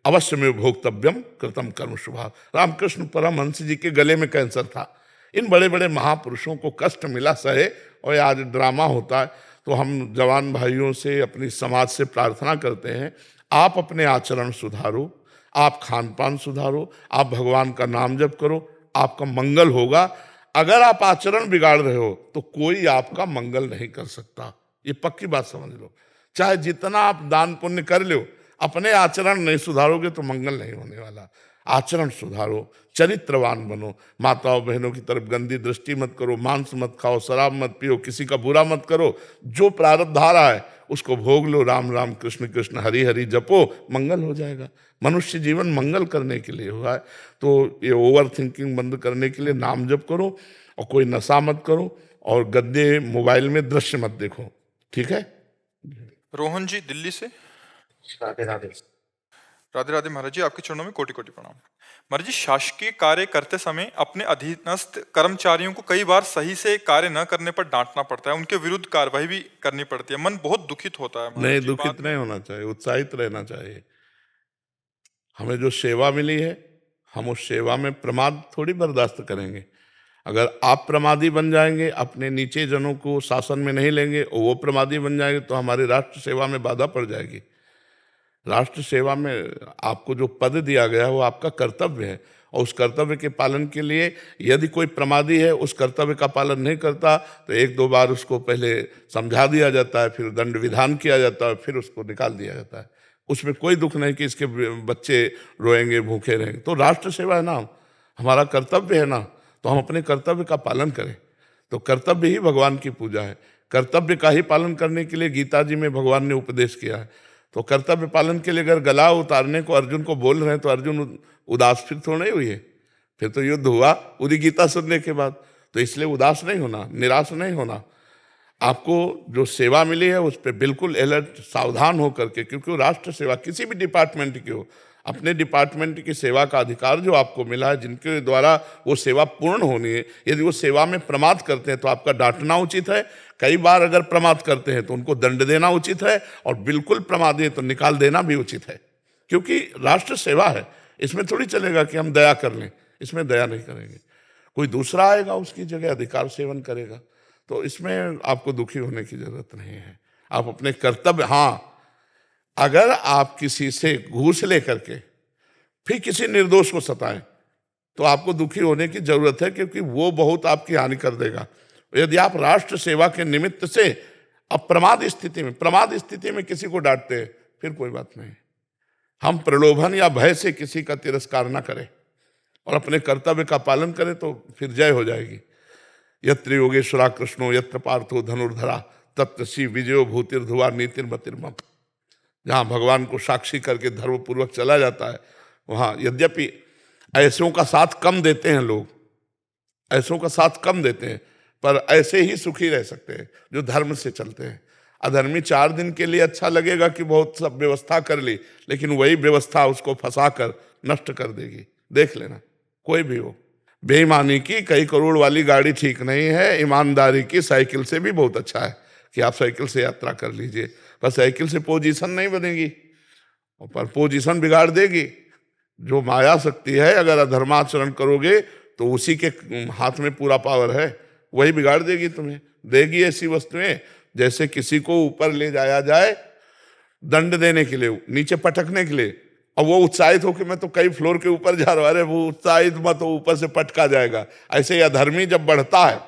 अवश्य में भोक्तव्यम कृतम कर्म शुभा। रामकृष्ण परमहंस जी के गले में कैंसर था। इन बड़े बड़े महापुरुषों को कष्ट मिला, सहे, और आज ड्रामा होता है। तो हम जवान भाइयों से, अपनी समाज से प्रार्थना करते हैं, आप अपने आचरण सुधारो, आप खान पान सुधारो, आप भगवान का नाम जप करो, आपका मंगल होगा। अगर आप आचरण बिगाड़ रहे हो तो कोई आपका मंगल नहीं कर सकता, ये पक्की बात समझ लो। चाहे जितना आप दान पुण्य कर लो, अपने आचरण नहीं सुधारोगे तो मंगल नहीं होने वाला। आचरण सुधारो, चरित्रवान बनो, माताओं बहनों की तरफ गंदी दृष्टि मत करो, मांस मत खाओ, शराब मत पियो, किसी का बुरा मत करो। जो प्रारब्ध आ रहा है उसको भोग लो, राम राम कृष्ण कृष्ण हरि हरि जपो, मंगल हो जाएगा। मनुष्य जीवन मंगल करने के लिए हुआ है। तो ये ओवर थिंकिंग बंद करने के लिए नाम जप करो, और कोई नशा मत करो, और गद्दे मोबाइल में दृश्य मत देखो, ठीक है? रोहन जी दिल्ली से। राधे राधे। राधे राधे महाराज जी, आपके चरणों में कोटि कोटि प्रणाम। महाराज जी, शासकीय कार्य करते समय अपने अधीनस्थ कर्मचारियों को कई बार सही से कार्य न करने पर डांटना पड़ता है, उनके विरुद्ध कार्रवाई भी करनी पड़ती है। मन बहुत दुखित होता है। नहीं, दुखित नहीं होना चाहिए, उत्साहित रहना चाहिए। हमें जो सेवा मिली है, हम उस सेवा में प्रमाद थोड़ी बर्दाश्त करेंगे। अगर आप प्रमादी बन जाएंगे, अपने नीचे जनों को शासन में नहीं लेंगे और वो प्रमादी बन जाएंगे, तो हमारी राष्ट्र सेवा में बाधा पड़ जाएगी। राष्ट्र सेवा में आपको जो पद दिया गया है वो आपका कर्तव्य है, और उस कर्तव्य के पालन के लिए यदि कोई प्रमादी है, उस कर्तव्य का पालन नहीं करता, तो एक दो बार उसको पहले समझा दिया जाता है, फिर दंड विधान किया जाता है, फिर उसको निकाल दिया जाता है। उसमें कोई दुख नहीं कि इसके बच्चे रोएंगे, भूखे रहेंगे। तो राष्ट्र सेवा है ना, हमारा कर्तव्य है ना, तो हम अपने कर्तव्य का पालन करें। तो कर्तव्य ही भगवान की पूजा है। कर्तव्य का ही पालन करने के लिए गीता जी में भगवान ने उपदेश किया है। तो कर्तव्य पालन के लिए अगर गला उतारने को अर्जुन को बोल रहे हैं, तो अर्जुन उदास फिर थोड़ा नहीं हुई है, फिर तो युद्ध हुआ पूरी गीता सुनने के बाद। तो इसलिए उदास नहीं होना, निराश नहीं होना। आपको जो सेवा मिली है उस पर बिल्कुल अलर्ट, सावधान हो करके, क्योंकि राष्ट्र सेवा किसी भी डिपार्टमेंट की हो, अपने डिपार्टमेंट की सेवा का अधिकार जो आपको मिला है, जिनके द्वारा वो सेवा पूर्ण होनी है, यदि वो सेवा में प्रमाद करते हैं तो आपका डांटना उचित है। कई बार अगर प्रमाद करते हैं तो उनको दंड देना उचित है, और बिल्कुल प्रमादी है तो निकाल देना भी उचित है, क्योंकि राष्ट्र सेवा है। इसमें थोड़ी चलेगा कि हम दया कर लें, इसमें दया नहीं करेंगे। कोई दूसरा आएगा उसकी जगह अधिकार सेवन करेगा, तो इसमें आपको दुखी होने की जरूरत नहीं है। आप अपने कर्तव्य, हाँ, अगर आप किसी से घूस लेकर के फिर किसी निर्दोष को सताएं तो आपको दुखी होने की जरूरत है, क्योंकि वो बहुत आपकी हानि कर देगा। यदि आप राष्ट्र सेवा के निमित्त से प्रमाद स्थिति में किसी को डांटते हैं, फिर कोई बात नहीं। हम प्रलोभन या भय से किसी का तिरस्कार ना करें और अपने कर्तव्य का पालन करें, तो फिर जय हो जाएगी। यत्र योगेश्वरा कृष्णो यत्र पार्थो धनुर्धरा तत्र श्री विजयो भूतिर्धुवा नीतिर्मतिर्मम। जहाँ भगवान को साक्षी करके धर्मपूर्वक चला जाता है, वहाँ यद्यपि ऐसों का साथ कम देते हैं लोग, ऐसों का साथ कम देते हैं, पर ऐसे ही सुखी रह सकते हैं जो धर्म से चलते हैं। अधर्मी 4 दिन के लिए अच्छा लगेगा कि बहुत सब व्यवस्था कर ली, लेकिन वही व्यवस्था उसको फंसा कर नष्ट कर देगी। देख लेना, कोई भी हो। बेईमानी की कई करोड़ वाली गाड़ी ठीक नहीं है, ईमानदारी की साइकिल से भी बहुत अच्छा है कि आप साइकिल से यात्रा कर लीजिए। पर साइकिल से पोजीशन नहीं बनेगी, पर पोजीशन बिगाड़ देगी। जो माया शक्ति है, अगर अधर्माचरण करोगे तो उसी के हाथ में पूरा पावर है, वही बिगाड़ देगी तुम्हें। देगी ऐसी वस्तुएं जैसे किसी को ऊपर ले जाया जाए दंड देने के लिए, नीचे पटकने के लिए, और वो उत्साहित हो कि मैं तो कई फ्लोर के ऊपर जा रहा है, वो उत्साहित मत हो, ऊपर से पटका जाएगा। ऐसे ही अधर्मी जब बढ़ता है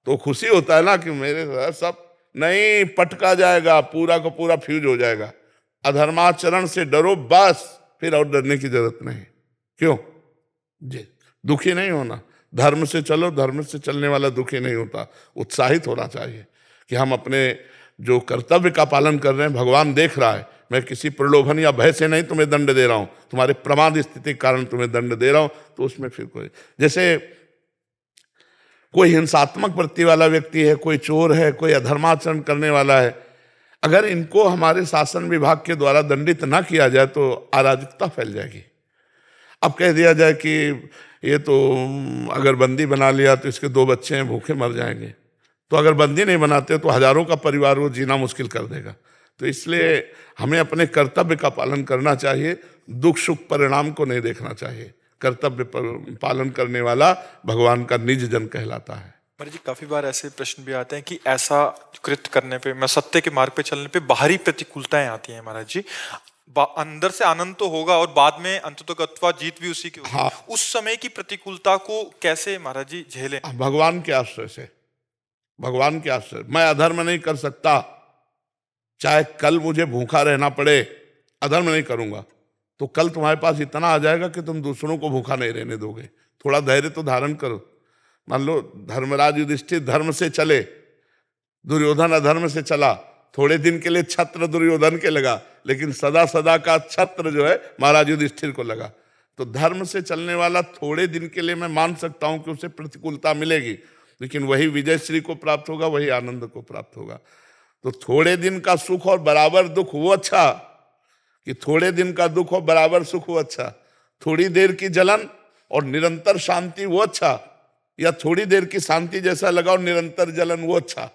तो खुशी होता है ना कि मेरे सब नहीं, पटका जाएगा, पूरा का पूरा फ्यूज हो जाएगा। अधर्माचरण से डरो बस, फिर और डरने की जरूरत नहीं। क्यों जी? दुखी नहीं होना, धर्म से चलो, धर्म से चलने वाला दुखी नहीं होता। उत्साहित होना चाहिए कि हम अपने जो कर्तव्य का पालन कर रहे हैं, भगवान देख रहा है, मैं किसी प्रलोभन या भय से नहीं तुम्हें दंड दे रहा हूं, तुम्हारे प्रमाद स्थिति के कारण तुम्हें दंड दे रहा हूं। तो उसमें फिर कोई, जैसे कोई हिंसात्मक वृत्ति वाला व्यक्ति है, कोई चोर है, कोई अधर्माचरण करने वाला है, अगर इनको हमारे शासन विभाग के द्वारा दंडित ना किया जाए तो अराजकता फैल जाएगी। अब कह दिया जाए कि ये तो अगर बंदी बना लिया तो इसके 2 बच्चे हैं, भूखे मर जाएंगे, तो अगर बंदी नहीं बनाते तो हजारों का परिवार वो जीना मुश्किल कर देगा। तो इसलिए हमें अपने कर्तव्य का पालन करना चाहिए, दुख सुख परिणाम को नहीं देखना चाहिए। कर्तव्य पालन करने वाला भगवान का निज जन कहलाता है। महाराज जी, काफी बार ऐसे प्रश्न भी आते हैं कि ऐसा कृत्य करने पे, मैं सत्य के मार्ग पे चलने पे बाहरी प्रतिकूलताएं आती हैं महाराज जी, अंदर से आनंद तो होगा और बाद में अंततोगत्वा जीत भी उसी की होगी। हाँ। उस समय की प्रतिकूलता को कैसे महाराज जी झेलें? भगवान के आश्रय से, भगवान के आश्रय। मैं अधर्म नहीं कर सकता, चाहे कल मुझे भूखा रहना पड़े, अधर्म नहीं करूंगा, तो कल तुम्हारे पास इतना आ जाएगा कि तुम दूसरों को भूखा नहीं रहने दोगे। थोड़ा धैर्य तो धारण करो। मान लो धर्मराज युधिष्ठिर धर्म से चले, दुर्योधन अधर्म से चला, थोड़े दिन के लिए छत्र दुर्योधन के लगा, लेकिन सदा सदा का छत्र जो है महाराज युधिष्ठिर को लगा। तो धर्म से चलने वाला थोड़े दिन के लिए मैं मान सकता हूं कि उसे प्रतिकूलता मिलेगी, लेकिन वही विजय श्री को प्राप्त होगा, वही आनंद को प्राप्त होगा। तो थोड़े दिन का सुख और बराबर दुख वो अच्छा, कि थोड़े दिन का दुख और बराबर सुख वो अच्छा, थोड़ी देर की जलन और निरंतर शांति वो अच्छा, या थोड़ी देर की शांति जैसा लगा और निरंतर जलन वो अच्छा।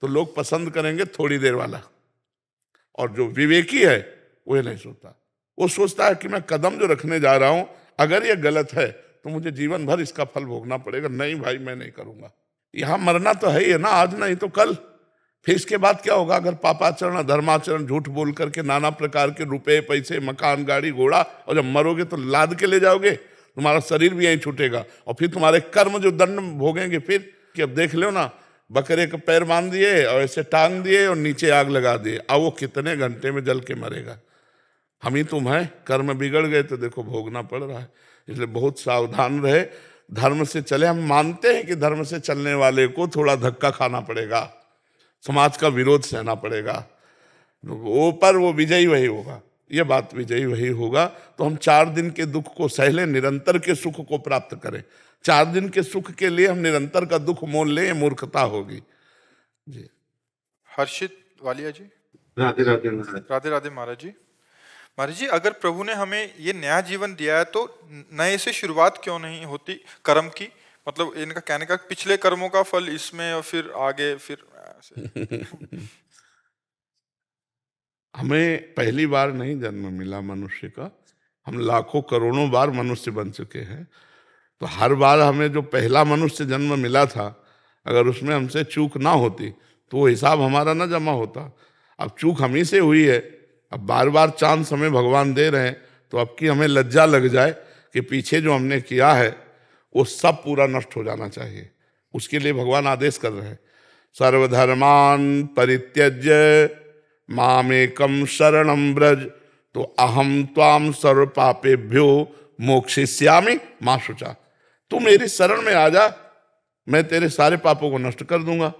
तो लोग पसंद करेंगे थोड़ी देर वाला। और जो विवेकी है वो ये नहीं सोचता, वो सोचता है कि मैं कदम जो रखने जा रहा हूं, अगर ये गलत है तो मुझे जीवन भर इसका फल भोगना पड़ेगा। नहीं भाई, मैं नहीं करूंगा। यहां मरना तो है ही है ना, आज नहीं तो कल। फिर इसके बाद क्या होगा? अगर पापाचरण, धर्माचरण, झूठ बोल करके नाना प्रकार के रुपए, पैसे, मकान, गाड़ी, घोड़ा, और जब मरोगे तो लाद के ले जाओगे, तुम्हारा शरीर भी यहीं छूटेगा। और फिर तुम्हारे कर्म जो दंड भोगेंगे फिर, कि अब देख लो ना, बकरे का पैर बांध दिए और ऐसे टांग दिए और नीचे आग लगा दिए, अब वो कितने घंटे में जल के मरेगा। हम ही तुम हैं, कर्म बिगड़ गए तो देखो भोगना पड़ रहा है। इसलिए बहुत सावधान रहे, धर्म से चले। हम मानते हैं कि धर्म से चलने वाले को थोड़ा धक्का खाना पड़ेगा, समाज का विरोध सहना पड़ेगा, वो पर वो विजयी वही होगा, ये बात विजयी वही होगा। तो हम 4 दिन के दुख को सह लें, निरंतर के सुख को प्राप्त करें। 4 दिन के सुख के लिए हम निरंतर का दुख मोल लें, मूर्खता होगी जी। हर्षित वालिया जी, राधे राधे महाराज। राधे राधे महाराज जी। महाराज जी, अगर प्रभु ने हमें ये नया जीवन दिया है तो नए से शुरुआत क्यों नहीं होती कर्म की? मतलब इनका कहने का पिछले कर्मों का फल इसमें और फिर आगे फिर हमें पहली बार नहीं जन्म मिला मनुष्य का, हम लाखों करोड़ों बार मनुष्य बन चुके हैं। तो हर बार हमें जो पहला मनुष्य जन्म मिला था, अगर उसमें हमसे चूक ना होती तो वो हिसाब हमारा ना जमा होता। अब चूक हम ही से हुई है, अब बार बार चांस हमें भगवान दे रहे हैं, तो अब की हमें लज्जा लग जाए कि पीछे जो हमने किया है वो सब पूरा नष्ट हो जाना चाहिए। उसके लिए भगवान आदेश कर रहे हैं, सर्वधर्मान परित्यज्य मामेकम शरणम ब्रज, तो अहम त्वाम सर्व पापेभ्यो मोक्षयिष्यामि मा शुचा। तू मेरी शरण में आ जा, मैं तेरे सारे पापों को नष्ट कर दूंगा।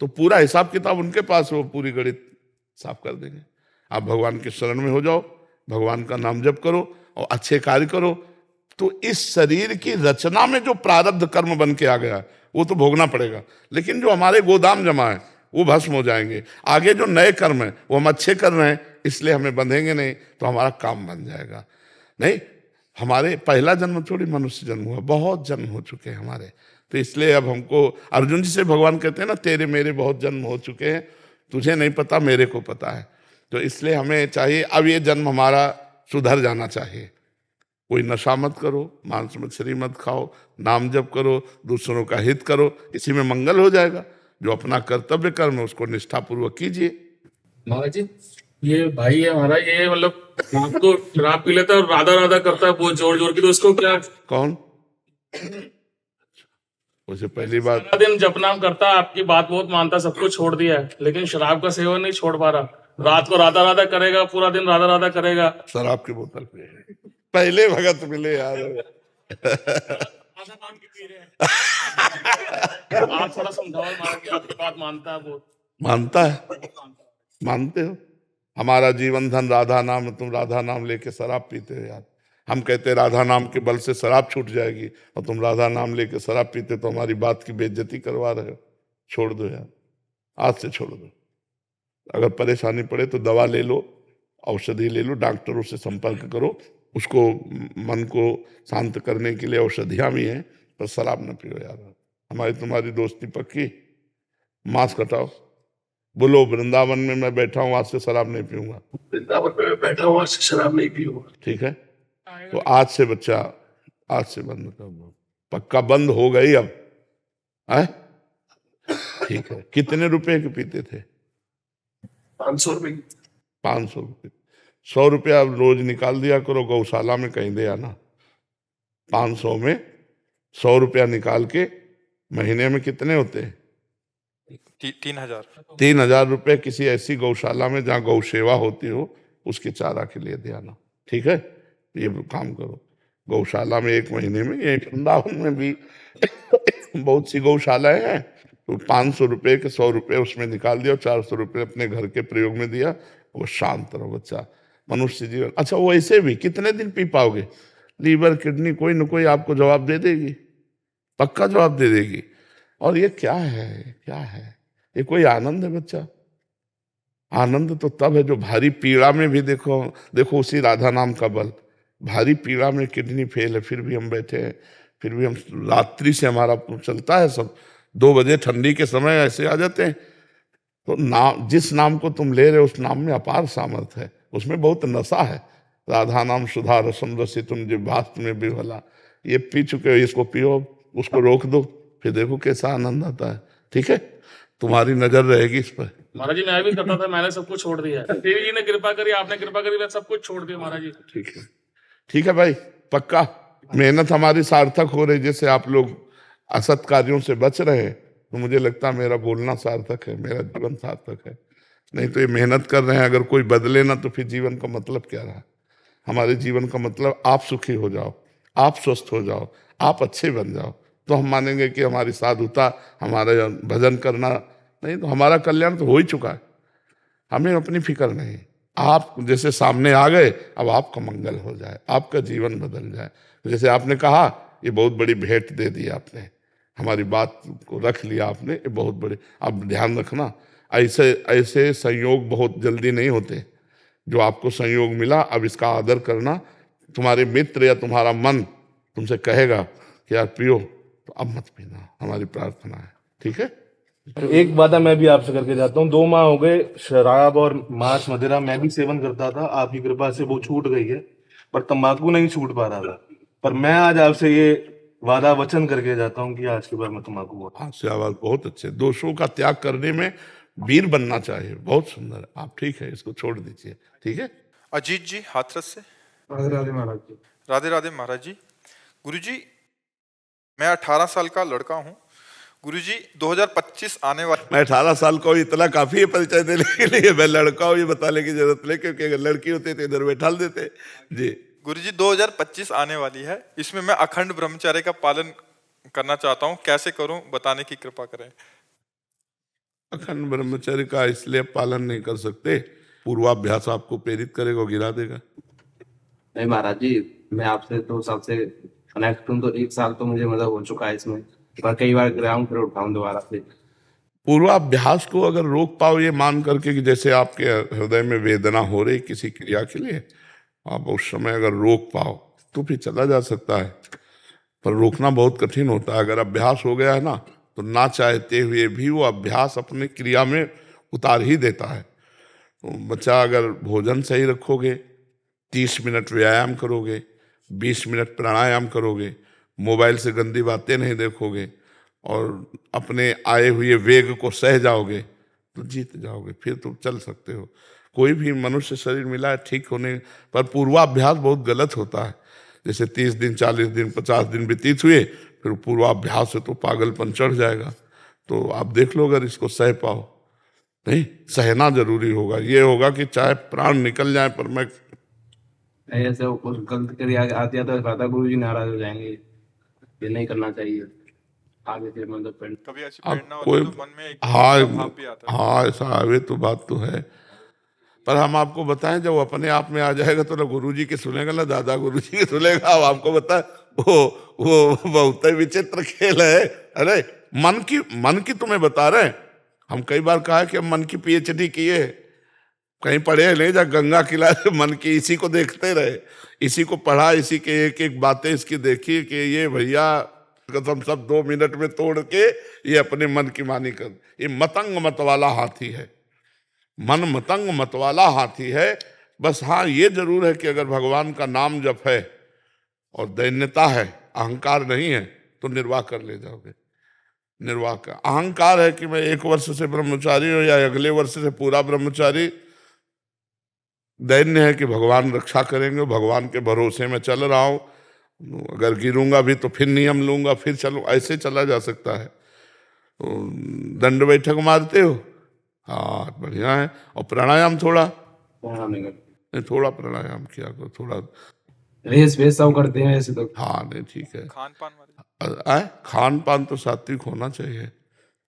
तो पूरा हिसाब किताब उनके पास, वो पूरी गणित साफ कर देंगे। आप भगवान के शरण में हो जाओ, भगवान का नाम जप करो और अच्छे कार्य करो, तो इस शरीर की रचना में जो प्रारब्ध कर्म बन के आ गया वो तो भोगना पड़ेगा, लेकिन जो हमारे गोदाम जमा है वो भस्म हो जाएंगे। आगे जो नए कर्म है वो हम अच्छे कर रहे हैं, इसलिए हमें बंधेंगे नहीं, तो हमारा काम बन जाएगा। नहीं, हमारे पहला जन्म थोड़ी मनुष्य जन्म हुआ, बहुत जन्म हो चुके हैं हमारे। तो इसलिए अब हमको, अर्जुन जी से भगवान कहते हैं ना, तेरे मेरे बहुत जन्म हो चुके हैं, तुझे नहीं पता, मेरे को पता है। तो इसलिए हमें चाहिए अब ये जन्म हमारा सुधर जाना चाहिए। कोई नशा मत करो, मांस मछली मत खाओ, नाम जप करो, दूसरों का हित करो, इसी में मंगल हो जाएगा। जो अपना कर्तव्य कर्म है उसको निष्ठापूर्वक कीजिए। महाराज जी, ये भाई है हमारा, ये मतलब रात को शराब पी लेता है और राधा राधा करता है बहुत जोर जोर की, तो उसको क्या? कौन? उसे पहली बात, सारा दिन जप नाम करता है, आपकी बात बहुत मानता, सबको छोड़ दिया है, लेकिन शराब का सेवन नहीं छोड़ पा रहा। रात को राधा राधा करेगा, पूरा दिन राधा राधा करेगा। शराब की बोतल पे पहले भगत मिले यार। आप थोड़ा समझाओ महाराज कि आपकी बात मानता है वो। मानता है, मानते हो? हमारा जीवन धन राधा नाम है, तुम राधा नाम लेके शराब पीते हो यार। हम कहते हैं राधा नाम के बल से शराब छूट जाएगी, और तुम राधा नाम लेके शराब पीते तो हमारी बात की बेइज्जती करवा रहे हो। छोड़ दो यार, आज से छोड़ दो। अगर परेशानी पड़े तो दवा ले लो, औषधि ले लो, डॉक्टरों से संपर्क करो, उसको मन को शांत करने के लिए औषधियां भी हैं, पर शराब न पियो यार। हमारी तुम्हारी दोस्ती पक्की। मास्क हटाओ, बोलो वृंदावन में मैं बैठा हूँ, आज से शराब नहीं पीऊंगा। वृंदावन में मैं बैठा हूँ, आज से शराब नहीं पीऊंगा। ठीक है, तो आज से बच्चा, आज से बंद कर दो, पक्का बंद हो गई अब है? ठीक है। कितने रुपए के पीते थे? 500 रुपए। 500 रुपये। 100 रुपया अब रोज निकाल दिया करो, गौशाला में कहीं दे आना। 500 में 100 रुपया निकाल के महीने में कितने होते हैं? 3,000। 3,000 रुपये किसी ऐसी गौशाला में जहाँ गौ सेवा होती हो, उसके चारा के लिए दे आना। ठीक है, ये काम करो। गौशाला में एक महीने में, ये वृंदावन में भी बहुत सी गौशालाएं हैं, तो 500 रुपये के 100 रुपये उसमें निकाल दिया, 400 रुपये अपने घर के प्रयोग में दिया। वो शांत रहो बच्चा, मनुष्य जीवन। अच्छा, वो ऐसे भी कितने दिन पी पाओगे? लीवर किडनी कोई न कोई आपको जवाब दे देगी, पक्का जवाब दे देगी। और ये क्या है, क्या है ये? कोई आनंद है बच्चा? आनंद तो तब है जो भारी पीड़ा में भी, देखो देखो उसी राधा नाम का बल। भारी पीड़ा में किडनी फेल है, फिर भी हम बैठे हैं, फिर भी हम रात्रि से हमारा चलता है सब। 2 बजे ठंडी के समय ऐसे आ जाते हैं। तो नाम, जिस नाम को तुम ले रहे हो उस नाम में अपार सामर्थ्य है, उसमें बहुत नशा है। राधा नाम सुधा रसम रसी तुम जो भास्त में विभला, ये पी चुके हो, इसको पियो, उसको रोक दो, फिर देखो कैसा आनंद आता है। ठीक है, तुम्हारी नजर रहेगी इस पर। महाराज जी मैं भी करता था, मैंने सब कुछ छोड़ दिया है। देवी जी ने कृपा करी, आपने कृपा करी, मैं सब कुछ छोड़ दिया महाराज जी। ठीक है, ठीक है भाई, पक्का मेहनत हमारी सार्थक हो रही। जैसे आप लोग असत कार्यों से बच रहे हैं, तो मुझे लगता है मेरा बोलना सार्थक है, मेरा जीवन सार्थक है। नहीं तो ये मेहनत कर रहे हैं, अगर कोई बदले ना तो फिर जीवन का मतलब क्या रहा? हमारे जीवन का मतलब आप सुखी हो जाओ, आप स्वस्थ हो जाओ, आप अच्छे बन जाओ, तो हम मानेंगे कि हमारी साधुता, हमारा भजन करना। नहीं तो हमारा कल्याण तो हो ही चुका है, हमें अपनी फिक्र नहीं। आप जैसे सामने आ गए, अब आपका मंगल हो जाए, आपका जीवन बदल जाए। जैसे आपने कहा, ये बहुत बड़ी भेंट दे दी आपने, हमारी बात को रख लिया आपने, ये बहुत बड़े। अब ध्यान रखना, ऐसे ऐसे संयोग बहुत जल्दी नहीं होते। जो आपको संयोग मिला, अब इसका आदर करना। तुम्हारे मित्र या तुम्हारा मन तुमसे कहेगा कि यार पियो, तो अब मत पीना, हमारी प्रार्थना है। ठीक है, एक वादा मैं भी आपसे करके जाता हूँ। 2 माह हो गए शराब और मांस मदिरा मैं भी सेवन करता था, आपकी कृपा से वो छूट गई है, पर तंबाकू नहीं छूट पा रहा था। पर मैं आज आपसे ये वादा वचन करके जाता हूँ कि आज के बाद मैं तंबाकू। हाँ से आवाज बहुत अच्छे। दोषों का त्याग करने में वीर बनना चाहिए, बहुत सुंदर। आप ठीक है, इसको छोड़ दीजिए। ठीक है, अजीत जी हाथरस से। राधे राधे महाराज जी। राधे राधे महाराज जी। गुरुजी, मैं 18 साल का लड़का हूँ। गुरुजी 2025 आने वाला। मैं 18 साल का हूँ, इतना काफी है परिचय देने के लिए। मैं लड़का हूँ ये बताने की जरूरत नहीं, क्योंकि अगर लड़की होती तो इधर बैठा देते जी। गुरुजी 2025 आने वाली है, इसमें मैं अखंड ब्रह्मचर्य का पालन करना चाहता हूँ, कैसे करूँ बताने की कृपा करें। अखंड ब्रह्मचर्य का इसलिए पालन नहीं कर सकते, पूर्वाभ्यास आपको प्रेरित करेगा, गिरा देगा। नहीं महाराज जी, मैं आपसे तो सबसे कनेक्ट हूँ, तो 1 साल तो मुझे मतलब हो चुका है इसमें, पर कई बार गिराऊं फिर उठाऊं दोबारा से। पूर्वाभ्यास को अगर रोक पाओ, ये मान करके कि जैसे आपके हृदय में वेदना हो रही किसी क्रिया के लिए, आप उस समय अगर रोक पाओ तो फिर चला जा सकता है, पर रोकना बहुत कठिन होता है। अगर अभ्यास हो गया है ना, तो ना चाहते हुए भी वो अभ्यास अपने क्रिया में उतार ही देता है। तो बच्चा, अगर भोजन सही रखोगे, 30 मिनट व्यायाम करोगे, 20 मिनट प्राणायाम करोगे, मोबाइल से गंदी बातें नहीं देखोगे, और अपने आए हुए वेग को सह जाओगे, तो जीत जाओगे, फिर तुम चल सकते हो। कोई भी मनुष्य शरीर मिला है ठीक होने पर, पूर्वाभ्यास बहुत गलत होता है। जैसे 30 दिन, 40 दिन, 50 दिन व्यतीत हुए, फिर पूर्वाभ्यास से तो पागलपन चढ़ जाएगा। तो आप देख लो, अगर इसको सह पाओ नहीं, सहना जरूरी होगा। ये होगा कि चाहे प्राण निकल जाए पर मैं ऐसे वो कुछ गलत कर आती है तो राधा गुरु जी नाराज हो जाएंगे, ये नहीं करना चाहिए आगे से, मतलब कभी ऐसी अब प्रेरणा होती कोई है तो मन में एक हाँ बुरा भाव भी आता है। हाँ ऐसा आवे तो बात तो है, पर हम आपको बताएं जब वो अपने आप में आ जाएगा तो ना गुरु जी की सुनेगा ना दादा गुरु जी की सुनेगा। अब आपको बताएं वो बहुत ही विचित्र खेल है। अरे मन की तुम्हें बता रहे हैं। हम कई बार कहा है कि हम मन की पीएचडी किए, कहीं पढ़े नहीं, जा गंगा किनारे मन की इसी को देखते रहे, इसी को पढ़ा, इसी के एक एक बातें इसकी देखी कि ये भैया कसम सब 2 मिनट में तोड़ के ये अपने मन की मानी कर। ये मतंग मत वाला हाथी है, मन मतंग मत वाला हाथी है। बस हाँ ये जरूर है कि अगर भगवान का नाम जप है और दैन्यता है, अहंकार नहीं है, तो निर्वाह कर ले जाओगे। निर्वाह का अहंकार है कि मैं 1 वर्ष से ब्रह्मचारी हूं या अगले वर्ष से पूरा ब्रह्मचारी, दैन्य है कि भगवान रक्षा करेंगे, भगवान के भरोसे में चल रहा हूं, अगर गिरूंगा भी तो फिर नियम लूंगा फिर चलूं, ऐसे चला जा सकता है। तो दंड बैठक मारते हो, हाँ बढ़िया है। और प्राणायाम थोड़ा थोड़ा प्राणायाम किया करो, थोड़ा रेस वेस सब करते हैं ऐसे तो। हाँ नहीं ठीक है। खान पान वाले खान पान तो सात्विक होना चाहिए,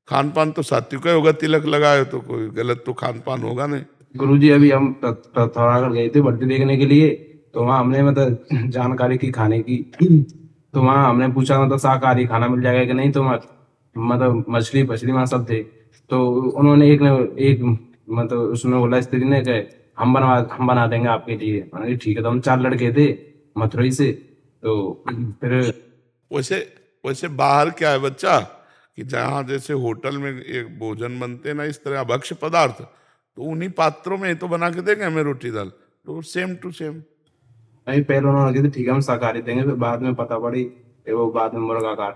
खान पान तो सात्विक ही होगा। तिलक लगाए तो कोई गलत तो खान पान होगा नहीं। गुरुजी अभी हम पिथौरागढ़ गए थे भर्ती देखने के लिए, तो वहाँ हमने मतलब जानकारी की खाने की, तो वहाँ हमने पूछा मतलब शाकाहारी खाना मिल जाएगा कि नहीं, तो मतलब मछली पछली वहाँ सब थे। तो उन्होंने एक मतलब उसमें बोला स्त्री ने कि हम बना देंगे आपके लिए। मैंने कहा ठीक है। तो हम 4 लड़के थे मथुरई से, तो फिर वैसे बाहर क्या है बच्चा कि जहाँ जैसे होटल में एक भोजन बनते ना इस तरह भक्ष्य पदार्थ, तो उन्हीं पात्रों में ही तो बना के देंगे हमें रोटी दाल, तो सेम टू सेम। नहीं पहले उन्होंने कहा ठीक है हम शाकाहारी देंगे, फिर बाद में पता पड़ी कि वो बाद में मुर्गा काट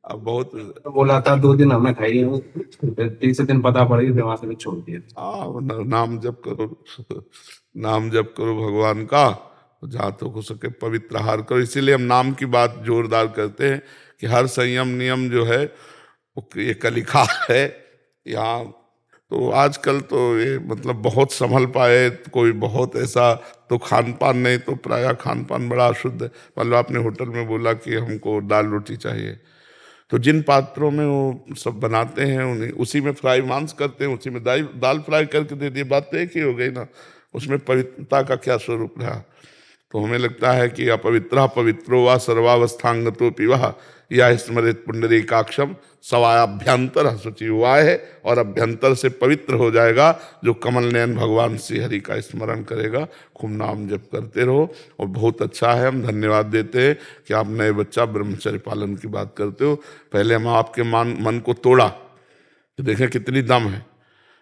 अब बहुत तो बोला था 2 दिन हमने खाई नहीं, फिर तीसरे दिन पता पड़ी, फिर वहां से भी छोड़ दिया। नाम जप करो भगवान का, जहाँ तो हो सके पवित्र आहार करो। इसीलिए हम नाम की बात जोरदार करते हैं कि हर संयम नियम जो है वो ये कलिखा है यहाँ। तो आजकल तो ये मतलब बहुत संभल पाए, कोई बहुत ऐसा तो खान पान नहीं, तो प्रायः खान पान बड़ा अशुद्ध है। मतलब आपने होटल में बोला कि हमको दाल रोटी चाहिए, तो जिन पात्रों में वो सब बनाते हैं उन्हीं उसी में फ्राई मांस करते हैं, उसी में दाल फ्राई करके दे दिए, बात तो एक ही हो गई ना। उसमें पवित्रता का क्या स्वरूप रहा। तो हमें लगता है कि अपवित्र पवित्रो वा सर्वावस्थांगतो पिवा या स्मृत पुंडरीकाक्षम सवायाभ्यंतर शुचि हुआ है, और अभ्यंतर से पवित्र हो जाएगा जो कमल नयन भगवान श्री हरि का स्मरण करेगा। खूब नाम जप करते रहो। और बहुत अच्छा है, हम धन्यवाद देते हैं कि आप नए बच्चा ब्रह्मचर्य पालन की बात करते हो। पहले हम आपके मन को तोड़ा तो देखें कितनी दम है,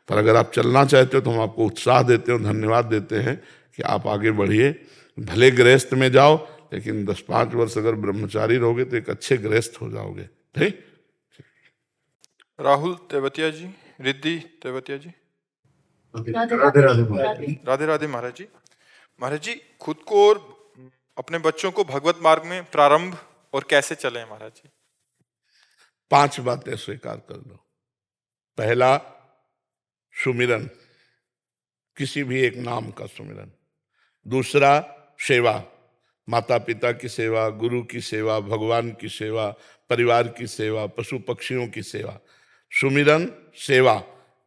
पर अगर आप चलना चाहते हो तो हम आपको उत्साह देते हो, धन्यवाद देते हैं कि आप आगे बढ़िए। भले गृहस्थ में जाओ, लेकिन 10-5 वर्ष अगर ब्रह्मचारी रहोगे तो एक अच्छे गृहस्थ हो जाओगे। ठीक। राहुल तेवतिया जी, रिद्धि तेवतिया जी। राधे राधे महाराज। राधे राधे महाराज जी। महाराज जी, खुद को और अपने बच्चों को भगवत मार्ग में प्रारंभ और कैसे चले महाराज जी? 5 बातें स्वीकार कर लो। पहला, सुमिरन, किसी भी एक नाम का सुमिरन। दूसरा, सेवा, माता पिता की सेवा, गुरु की सेवा, भगवान की सेवा, परिवार की सेवा, पशु पक्षियों की सेवा। सुमिरन, सेवा।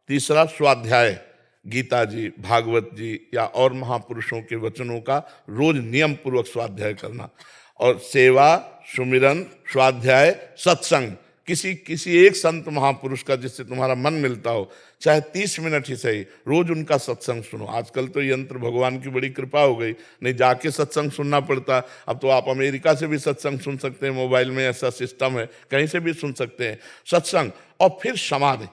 तीसरा, स्वाध्याय, गीता जी, भागवत जी या और महापुरुषों के वचनों का रोज नियम पूर्वक स्वाध्याय करना। और सेवा, सुमिरन, स्वाध्याय, सत्संग, किसी एक संत महापुरुष का जिससे तुम्हारा मन मिलता हो, चाहे 30 मिनट ही सही, रोज उनका सत्संग सुनो। आजकल तो यंत्र भगवान की बड़ी कृपा हो गई, नहीं जाके सत्संग सुनना पड़ता। अब तो आप अमेरिका से भी सत्संग सुन सकते हैं, मोबाइल में ऐसा सिस्टम है, कहीं से भी सुन सकते हैं सत्संग। और फिर समाधि।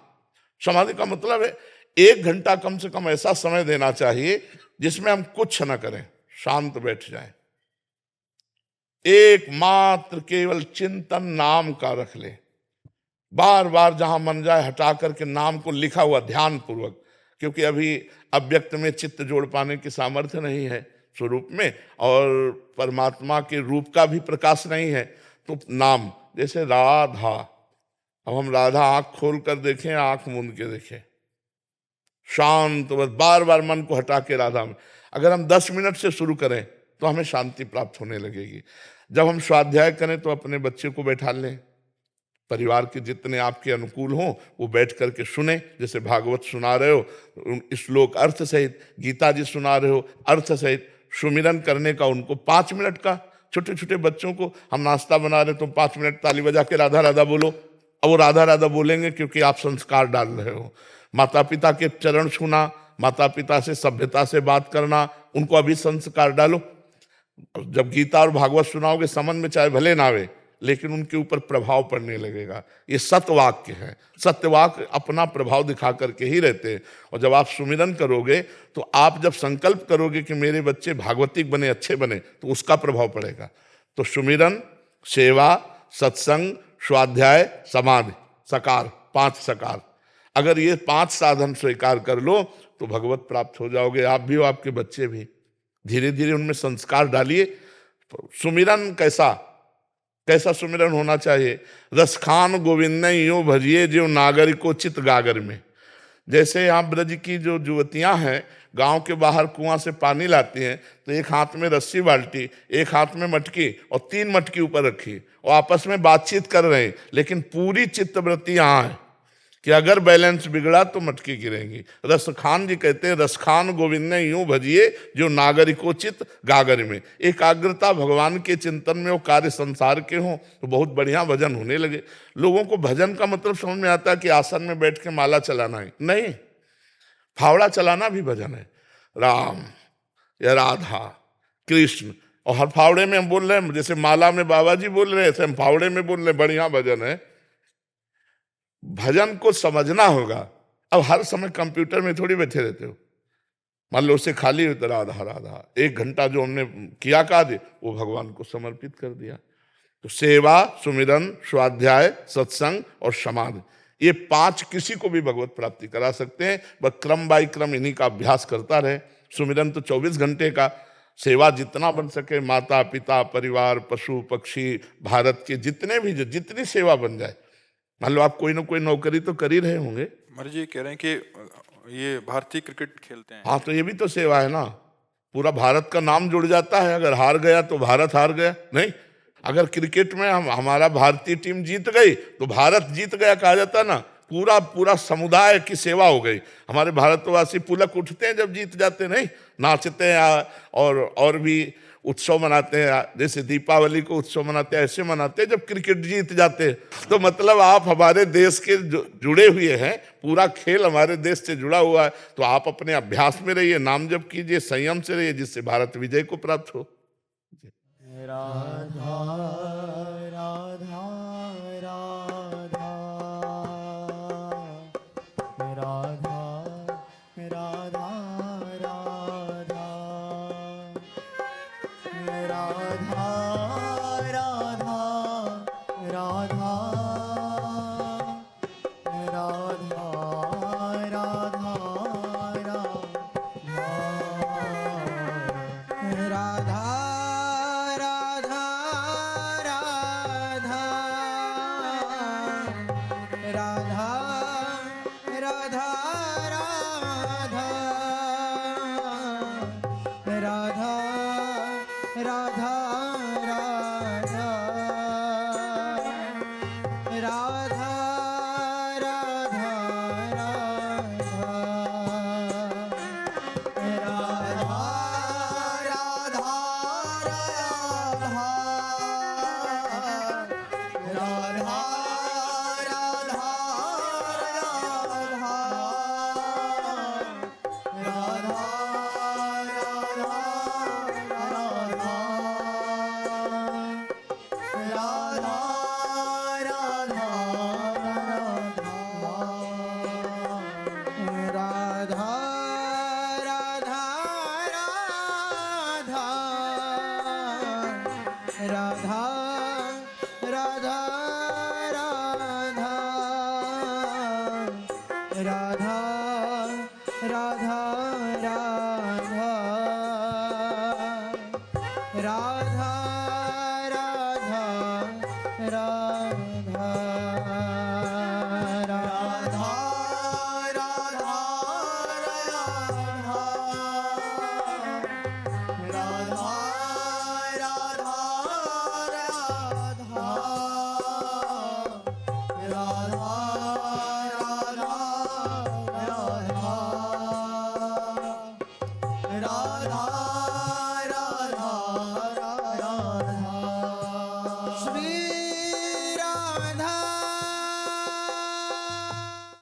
समाधि का मतलब है 1 घंटा कम से कम ऐसा समय देना चाहिए जिसमें हम कुछ न करें, शांत बैठ जाएं, एकमात्र केवल चिंतन नाम का रख ले। बार बार जहां मन जाए हटा करके नाम को लिखा हुआ ध्यान पूर्वक, क्योंकि अभी अव्यक्त में चित्त जोड़ पाने की सामर्थ्य नहीं है स्वरूप में, और परमात्मा के रूप का भी प्रकाश नहीं है। तो नाम, जैसे राधा, अब हम राधा आंख खोल कर देखें, आंख मूंद के देखें, शांत, बस बार बार मन को हटा के राधा में। अगर हम 10 मिनट से शुरू करें तो हमें शांति प्राप्त होने लगेगी। जब हम स्वाध्याय करें तो अपने बच्चे को बैठा लें, परिवार के जितने आपके अनुकूल हों वो बैठ करके सुने। जैसे भागवत सुना रहे हो, श्लोक अर्थ सहित, गीता जी सुना रहे हो अर्थ सहित, सुमिरन करने का उनको 5 मिनट का, छोटे छोटे बच्चों को हम नाश्ता बना रहे तो 5 मिनट ताली बजा के राधा राधा बोलो। अब वो राधा राधा बोलेंगे क्योंकि आप संस्कार डाल रहे हो। माता पिता के चरण छूना, माता पिता से सभ्यता से बात करना, उनको अभी संस्कार डालो। जब गीता और भागवत सुनाओगे समझ में चाहे भले ना आवे, लेकिन उनके ऊपर प्रभाव पड़ने लगेगा। ये सत्यवाक्य है, सत्यवाक्य अपना प्रभाव दिखा करके ही रहते हैं। और जब आप सुमिरन करोगे तो आप जब संकल्प करोगे कि मेरे बच्चे भागवतिक बने, अच्छे बने, तो उसका प्रभाव पड़ेगा। तो सुमिरन, सेवा, सत्संग, स्वाध्याय, समाधि, सकार, 5 सकार, अगर ये 5 साधन स्वीकार कर लो तो भगवत प्राप्त हो जाओगे, आप भी हो, आपके बच्चे भी। धीरे धीरे उनमें संस्कार डालिए। सुमिरन कैसा सुमिरन होना चाहिए? रसखान गोविंद यूं भजिए जो नागरिको चित गागर में। जैसे यहाँ ब्रज की जो युवतियां हैं, गांव के बाहर कुआं से पानी लाती हैं, तो एक हाथ में रस्सी बाल्टी, एक हाथ में मटकी और 3 मटकी ऊपर रखी और आपस में बातचीत कर रहे हैं, लेकिन पूरी चित्तवृत्ति यहाँ है कि अगर बैलेंस बिगड़ा तो मटकी गिरेगी। रसखान जी कहते हैं, रसखान गोविंद ने यूं भजिए जो नागरिकोचित गागर में। एकाग्रता भगवान के चिंतन में, वो कार्य संसार के हों तो बहुत बढ़िया भजन होने लगे। लोगों को भजन का मतलब समझ में आता है कि आसन में बैठ के माला चलाना है, नहीं, फावड़ा चलाना भी भजन है। राम या राधा, कृष्ण, और हर फावड़े में हम बोल रहे हैं, जैसे माला में बाबा जी बोल रहे हैं ऐसे हम फावड़े में बोल रहे हैं, बढ़िया भजन है। भजन को समझना होगा। अब हर समय कंप्यूटर में थोड़ी बैठे रहते हो, मान लो उससे खाली हो तो राधा राधा, 1 घंटा जो हमने किया कार्य वो भगवान को समर्पित कर दिया। तो सेवा, सुमिरन, स्वाध्याय, सत्संग और समाधि, ये 5 किसी को भी भगवत प्राप्ति करा सकते हैं। बस क्रम बाई क्रम इन्हीं का अभ्यास करता रहे। सुमिरन तो 24 घंटे का, सेवा जितना बन सके, माता पिता, परिवार, पशु पक्षी, भारत के जितने भी, जितनी सेवा बन जाए। मान लो आप कोई ना कोई नौकरी तो कर ही रहे होंगे। महाराज जी कह रहे हैं कि ये भारतीय क्रिकेट खेलते हैं। हाँ, तो ये भी तो सेवा है ना। पूरा भारत का नाम जुड़ जाता है। अगर हार गया तो भारत हार गया, नहीं। अगर क्रिकेट में हमारा भारतीय टीम जीत गई तो भारत जीत गया कहा जाता ना। पूरा समुदाय की सेवा हो गई। हमारे भारतवासी पुलक उठते हैं जब जीत जाते, नहीं, नाचते हैं और भी उत्सव मनाते हैं। जैसे दीपावली को उत्सव मनाते हैं, ऐसे मनाते हैं जब क्रिकेट जीत जाते हैं। तो मतलब आप हमारे देश के जुड़े हुए हैं, पूरा खेल हमारे देश से जुड़ा हुआ है। तो आप अपने अभ्यास में रहिए, नाम जप कीजिए, संयम से रहिए, जिससे भारत विजय को प्राप्त हो। राधा राधा राधा राधा राधा राधा राधा राधा राधा राधा राधा राधा राधा राधा